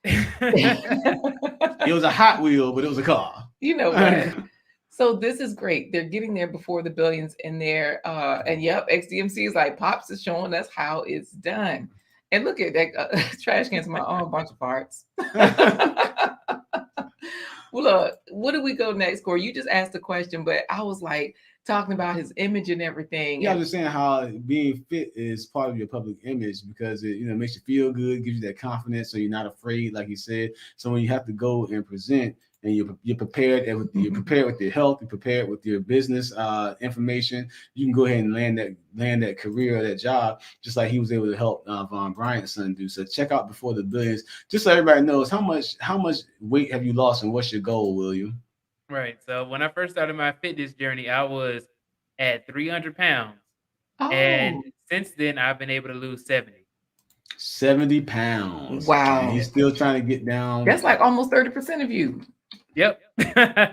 Speaker 2: It was a Hot Wheel, but it was a car.
Speaker 1: You know what? So this is great. They're getting there Before the Billions in there. And yep, XDMC is like, Pops is showing us how it's done. And look at that trash can's my own bunch of parts. Well, look, what do we go next, Corey? You just asked the question, but I was like talking about his image and everything.
Speaker 2: Yeah, I was just saying how being fit is part of your public image, because it makes you feel good, gives you that confidence, so you're not afraid, like you said. So when you have to go and present, and you're prepared, and you're prepared with your health, you're prepared with your business information, you can go ahead and land that career or that job, just like he was able to help Von Bryant's son do. So check out Before the Billions, just so everybody knows how much weight have you lost, and what's your goal, William?
Speaker 6: Right. So when I first started my fitness journey, I was at 300 pounds.
Speaker 1: Oh.
Speaker 6: And since then, I've been able to lose
Speaker 2: 70 pounds.
Speaker 1: Wow.
Speaker 2: And he's still trying to get down.
Speaker 1: That's like almost 30% of you.
Speaker 6: Yep.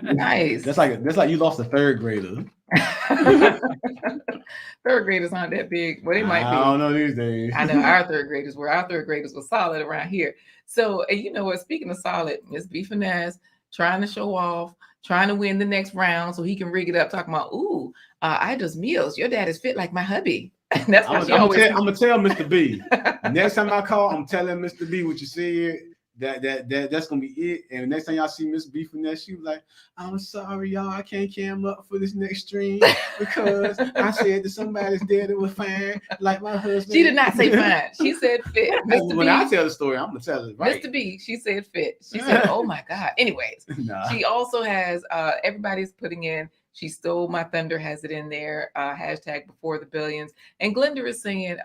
Speaker 1: Nice.
Speaker 2: That's like you lost a third grader.
Speaker 1: Third graders aren't that big. Well, they might be.
Speaker 2: I don't know these days.
Speaker 1: I know our third graders were solid around here. So, and you know what? Speaking of solid, Miss B Finesse trying to show off, trying to win the next round so he can rig it up, talking about, I just meals. Your dad is fit like my hubby. That's what
Speaker 2: I'm gonna tell Mr. B. Next time I call, I'm telling Mr. B what you said. that's gonna be it. And next time y'all see Miss B Finesse, she was like, "I'm sorry, y'all, I can't cam up for this next stream because I said that somebody's dead that was fine, like my husband."
Speaker 1: She did not say fine. She said fit. Mr.
Speaker 2: When
Speaker 1: B,
Speaker 2: I tell the story, I'm gonna tell it right.
Speaker 1: Mr. B, she said fit. She said, "Oh my God." Anyways,
Speaker 2: Nah.
Speaker 1: she also has everybody's putting in. She stole my thunder, has it in there. Hashtag before the billions. And Glenda is saying,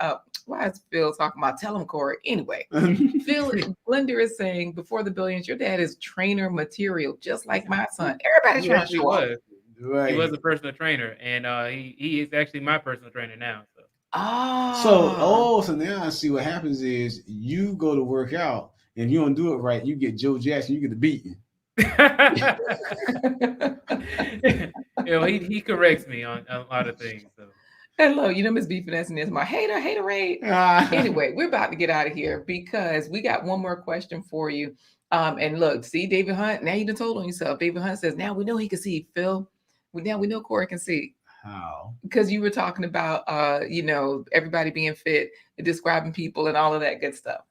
Speaker 1: why is Phil talking about tell him, Corey? Anyway, Glenda is saying before the billions, your dad is trainer material, just like my son. Everybody's trying to show up.
Speaker 6: Right. He was a personal trainer, and he is actually my personal trainer now.
Speaker 2: So now I see what happens is you go to work out and you don't do it right, you get Joe Jackson, you get the beating.
Speaker 6: He corrects me on a lot of things. So.
Speaker 1: Hello, Miss B Finesse is my hater rate. Anyway, we're about to get out of here because we got one more question for you. And look, see David Hunt. Now you done told on yourself. David Hunt says, now we know he can see, Phil. Now we know Corey can see.
Speaker 2: How?
Speaker 1: Because you were talking about, everybody being fit, describing people and all of that good stuff.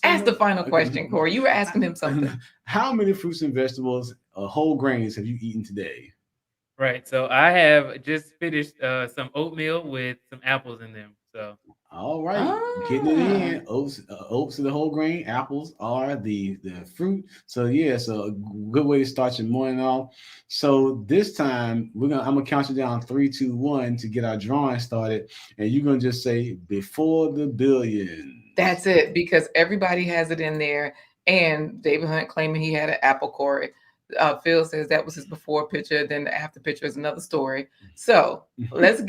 Speaker 1: Ask the final question, Corey. You were asking him something.
Speaker 2: How many fruits and vegetables, whole grains have you eaten today?
Speaker 6: Right. So I have just finished some oatmeal with some apples in them. So.
Speaker 2: All right, getting it in. Oats are the whole grain. Apples are the fruit. So yeah, so a good way to start your morning off. So this time I'm gonna count you down 3, 2, 1 to get our drawing started, and you're gonna just say before the billions.
Speaker 1: That's it, because everybody has it in there. And David Hunt claiming he had an apple, Corey. Phil says that was his before picture. Then the after picture is another story. So let's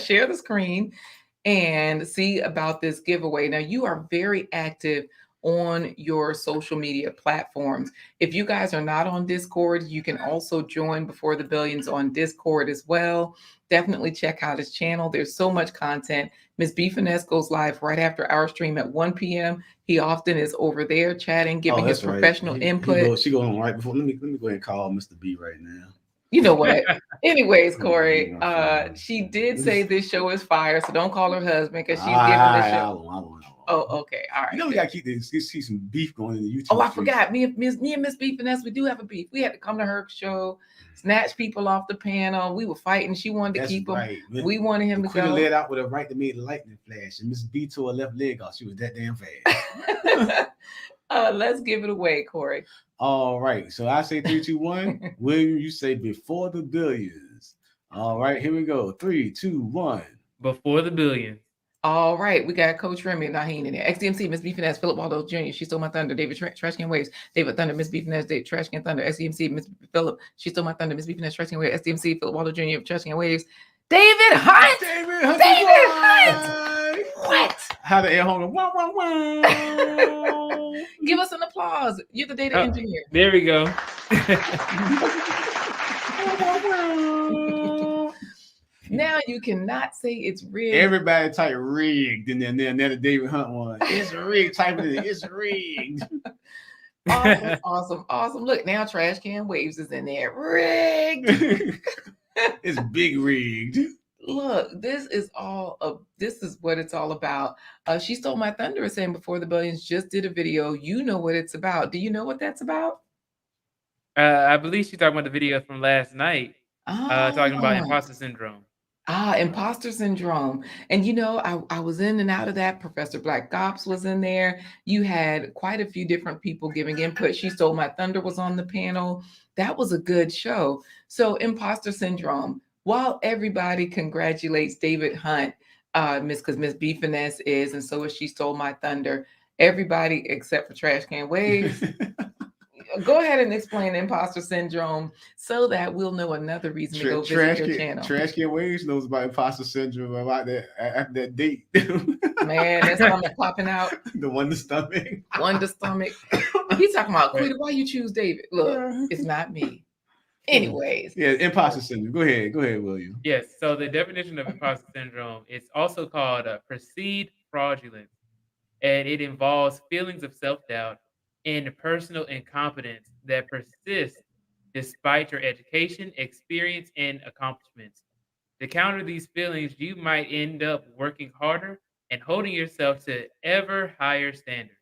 Speaker 1: share the screen and see about this giveaway. Now, you are very active on your social media platforms. If you guys are not on Discord, you can also join Before the Billions on Discord as well. Definitely check out his channel. There's so much content. Miss B Finesse goes live right after our stream at 1 p.m. He often is over there chatting, giving his professional input.
Speaker 2: She goes on right before. Let me go ahead and call Mr. B right now.
Speaker 1: You know what? Anyways, Corey, she did say this show is fire, so don't call her husband because she's giving the show.
Speaker 2: I won't.
Speaker 1: Oh, okay, all right.
Speaker 2: We gotta keep some beef going in the YouTube.
Speaker 1: Oh, I forgot. Me and Miss B Finesse, we do have a beef. We had to come to her show, snatch people off the panel. We were fighting. She wanted to keep him. We wanted him to go.
Speaker 2: Let out with a right to make the lightning flash, and Miss B tore her left leg off. She was that damn fast.
Speaker 1: Let's give it away, Corey.
Speaker 2: All right. So I say 3, 2, 1. William, you say before the billions. All right. Here we go. 3, 2, 1.
Speaker 6: Before the billions.
Speaker 1: All right. We got Coach Remy. Now he ain't in there. XDMC, Miss B Finesse, Philip Waldo Jr. She stole my thunder. David Trashcan Waves. David Thunder, Miss B Finesse, David Trashcan Thunder. XDMC, Miss Philip. She stole my thunder. Miss B Finesse, Trashcan Waves. XDMC, Philip Waldo Jr. Trashcan Waves. David Hunt. David Hunt. What?
Speaker 2: How the air hung? Wow, wow, wow.
Speaker 1: Give us an applause. You're the data engineer.
Speaker 6: There we go.
Speaker 1: Now you cannot say it's rigged.
Speaker 2: Everybody type rigged, and then the David Hunt one. It's rigged. Type it. It's rigged.
Speaker 1: Awesome. Look, now Trash Can Waves is in there. Rigged.
Speaker 2: It's big rigged.
Speaker 1: Look, this is what it's all about. She Stole My Thunder is saying Before the Billions just did a video. You know what it's about. Do you know what that's about?
Speaker 6: I believe she's talking about the video from last night. Talking about imposter syndrome.
Speaker 1: Imposter syndrome. And I was in and out of that. Professor Black Gops was in there. You had quite a few different people giving input. She Stole My Thunder was on the panel. That was a good show. So imposter syndrome. While everybody congratulates David Hunt, because Miss B Finesse is, and so is She Stole My Thunder, everybody except for Trash Can Waves. Go ahead and explain imposter syndrome so that we'll know another reason to go visit your channel.
Speaker 2: Trash Can Waves knows about imposter syndrome about that after that date.
Speaker 1: Man, that stomach popping out.
Speaker 2: The Wonder Stomach.
Speaker 1: Wonder Stomach. He's talking about, Quita, why you choose David? Look, it's not me. Anyways.
Speaker 2: Yeah, imposter syndrome. Go ahead, William.
Speaker 6: Yes. So the definition of imposter syndrome, it's also called perceived fraudulence, and it involves feelings of self-doubt and personal incompetence that persist despite your education, experience, and accomplishments. To counter these feelings, you might end up working harder and holding yourself to ever higher standards.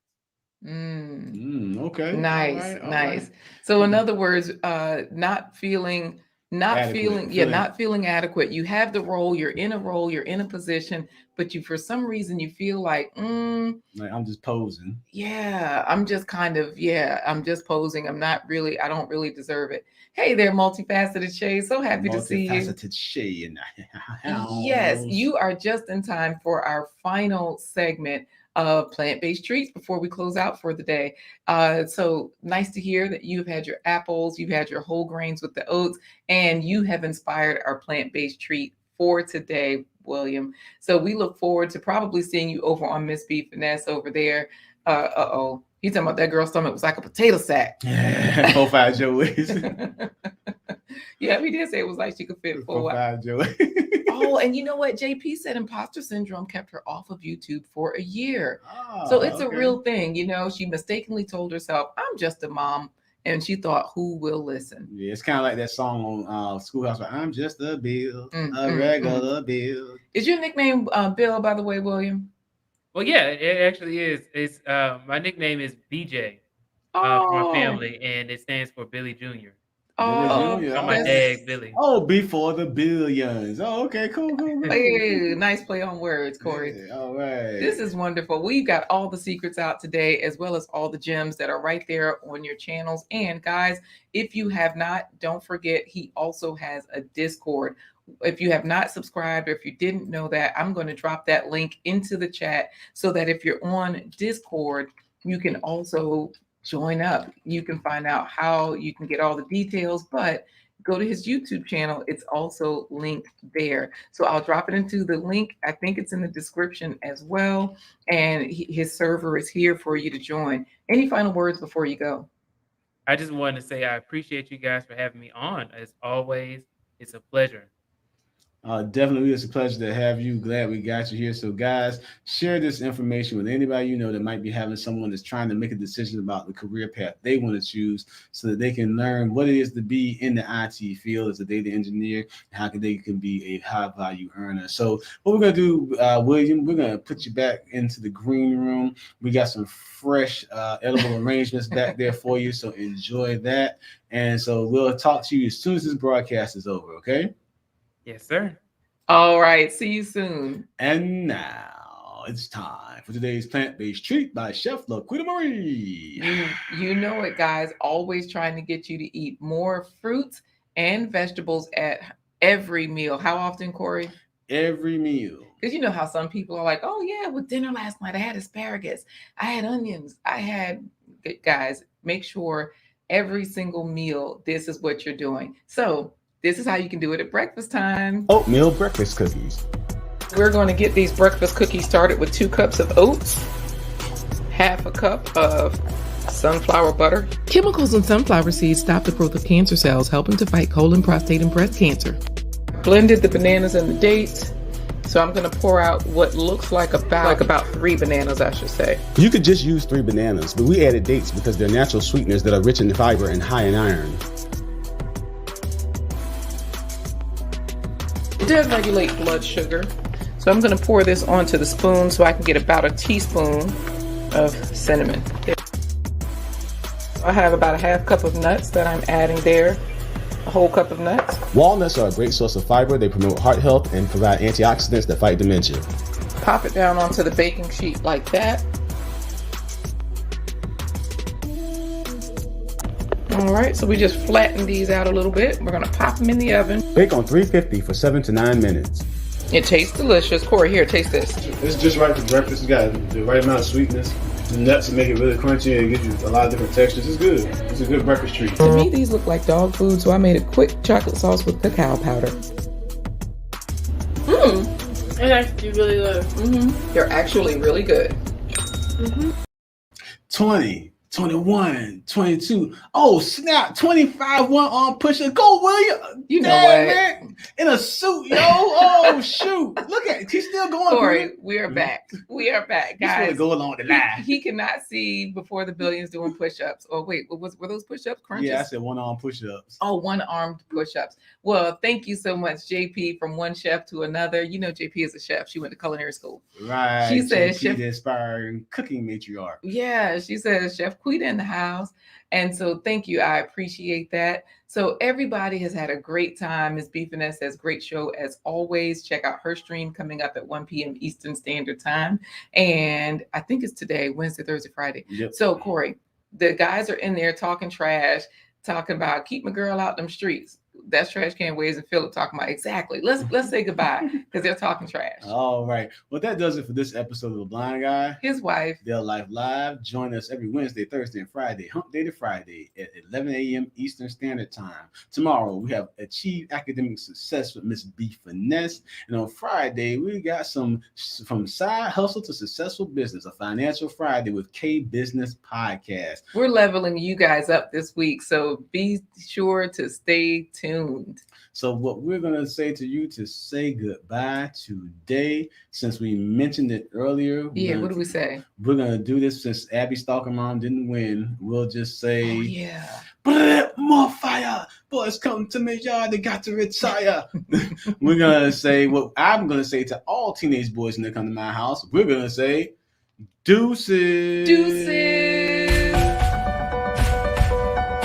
Speaker 2: Okay.
Speaker 1: Nice,
Speaker 2: All
Speaker 1: nice.
Speaker 2: right.
Speaker 1: So in other words, not feeling adequate. You have the role, you're in a position, but for some reason you feel like,
Speaker 2: like I'm just posing.
Speaker 1: Yeah, I'm just posing. I don't really deserve it. Hey there, multifaceted Shay. So happy to see you.
Speaker 2: Multifaceted Shay in the house.
Speaker 1: Yes, you are just in time for our final segment of plant-based treats before we close out for the day. So nice to hear that you've had your apples, you've had your whole grains with the oats, and you have inspired our plant-based treat for today, William. So we look forward to probably seeing you over on Miss B Finesse over there. He's talking about that girl's stomach was like a potato sack.
Speaker 2: Yeah, 4-5 Joey's.
Speaker 1: Yeah, we did say it was like she could fit 4-5 Joey. Oh, and you know what? JP said imposter syndrome kept her off of YouTube for a year. So it's a real thing. She mistakenly told herself, I'm just a mom. And she thought, who will listen?
Speaker 2: Yeah, it's kind of like that song on Schoolhouse, like, I'm just a Bill, a regular Bill.
Speaker 1: Is your nickname Bill, by the way, William?
Speaker 6: Well, yeah, it actually is. It's my nickname is BJ for my family, and it stands for Billy Jr.
Speaker 1: Oh,
Speaker 6: I'm my dad, Billy.
Speaker 2: Oh, Before the Billions. Oh, okay, cool.
Speaker 1: Hey, nice play on words, Corey.
Speaker 2: Yeah, all right.
Speaker 1: This is wonderful. We've got all the secrets out today, as well as all the gems that are right there on your channels. And guys, if you have not, don't forget, he also has a Discord. If you have not subscribed, or if you didn't know that, I'm going to drop that link into the chat so that if you're on Discord, you can also join up. You can find out how you can get all the details, but go to his YouTube channel. It's also linked there. So I'll drop it into the link. I think it's in the description as well. And his server is here for you to join. Any final words before you go?
Speaker 6: I just wanted to say I appreciate you guys for having me on. As always, it's a pleasure.
Speaker 2: Definitely, it's a pleasure to have you. Glad we got you here. So, guys, share this information with anybody you know that might be having someone that's trying to make a decision about the career path they want to choose, so that they can learn what it is to be in the IT field as a data engineer, and how they can be a high-value earner. So, what we're going to do, William, we're going to put you back into the green room. We got some fresh edible arrangements back there for you, so enjoy that. And so we'll talk to you as soon as this broadcast is over, okay?
Speaker 6: Yes, sir.
Speaker 1: All right. See you soon.
Speaker 2: And now it's time for today's plant-based treat by Chef LaQuita Marie.
Speaker 1: You know it, guys. Always trying to get you to eat more fruits and vegetables at every meal. How often, Corey?
Speaker 2: Every meal.
Speaker 1: Because you know how some people are like, oh, yeah, with dinner last night, I had asparagus. I had onions. Guys, make sure every single meal, this is what you're doing. So this is how you can do it at breakfast time.
Speaker 3: Oatmeal breakfast cookies.
Speaker 1: We're going to get these breakfast cookies started with 2 cups of oats, half a cup of sunflower butter. Chemicals in sunflower seeds stop the growth of cancer cells, helping to fight colon, prostate, and breast cancer. Blended the bananas and the dates. So I'm going to pour out what looks like about 3 bananas, I should say.
Speaker 3: You could just use 3 bananas, but we added dates because they're natural sweeteners that are rich in fiber and high in iron.
Speaker 1: It does regulate blood sugar. So I'm going to pour this onto the spoon so I can get about a teaspoon of cinnamon. I have about a half cup of nuts that I'm adding there. A whole cup of nuts.
Speaker 3: Walnuts are a great source of fiber. They promote heart health and provide antioxidants that fight dementia.
Speaker 1: Pop it down onto the baking sheet like that. All right, so we just flatten these out a little bit. We're going to pop them in the oven.
Speaker 3: Bake on 350 for 7 to 9 minutes.
Speaker 1: It tastes delicious. Corey, here, taste this.
Speaker 2: It's just right for breakfast. It's got the right amount of sweetness. The nuts to make it really crunchy and give you a lot of different textures. It's good. It's a good breakfast treat.
Speaker 1: To me, these look like dog food, so I made a quick chocolate sauce with cacao powder.
Speaker 4: It's actually really good.
Speaker 1: They're actually really good.
Speaker 2: 20, 21, 22. Oh, snap. 25 one-arm pusher. Go, William.
Speaker 1: You know
Speaker 2: Dang,
Speaker 1: what?
Speaker 2: man. In a suit, yo. Oh, shoot. Look at it. He's still going.
Speaker 1: Corey, we are back. We are back,
Speaker 2: He's going to
Speaker 1: guys.
Speaker 2: go along the line.
Speaker 1: He cannot see Before the Billions doing push-ups. Or wait, were those push-ups? Crunches?
Speaker 2: Yeah, I said one-arm push-ups.
Speaker 1: Oh, one-armed push-ups. Well, thank you so much, JP, from one chef to another. You know, JP is a chef. She went to culinary school.
Speaker 2: Right.
Speaker 1: She said,
Speaker 2: Chef, the inspiring cooking matriarch.
Speaker 1: Yeah, she says Chef Quita in the house. And so thank you. I appreciate that. So everybody has had a great time. Ms. Beefiness has great show as always. Check out her stream coming up at 1 p.m. Eastern Standard Time. And I think it's today, Wednesday, Thursday, Friday.
Speaker 2: Yep.
Speaker 1: So Corey, the guys are in there talking trash, talking about keep my girl out them streets. That's Trash Can Waves and Philip talking about exactly. Let's say goodbye because they're talking trash.
Speaker 2: All right. Well, that does it for this episode of The Blind Guy.
Speaker 1: His wife.
Speaker 2: Their Life Live. Join us every Wednesday, Thursday, and Friday, Hump Day to Friday at 11 a.m. Eastern Standard Time. Tomorrow, we have Achieve Academic Success with Miss B Finesse. And on Friday, we got some From Side Hustle to Successful Business, a Financial Friday with K Business Podcast.
Speaker 1: We're leveling you guys up this week, so be sure to stay tuned.
Speaker 2: So what we're going to say to you to say goodbye today, since we mentioned it earlier.
Speaker 1: Yeah, what do we say?
Speaker 2: We're going to do this since Abby Stalker Mom didn't win. We'll just say,
Speaker 1: oh, yeah.
Speaker 2: More fire. Boys come to me, y'all. They got to retire. We're going to say what I'm going to say to all teenage boys when they come to my house. We're going to say, deuces.
Speaker 1: Deuces.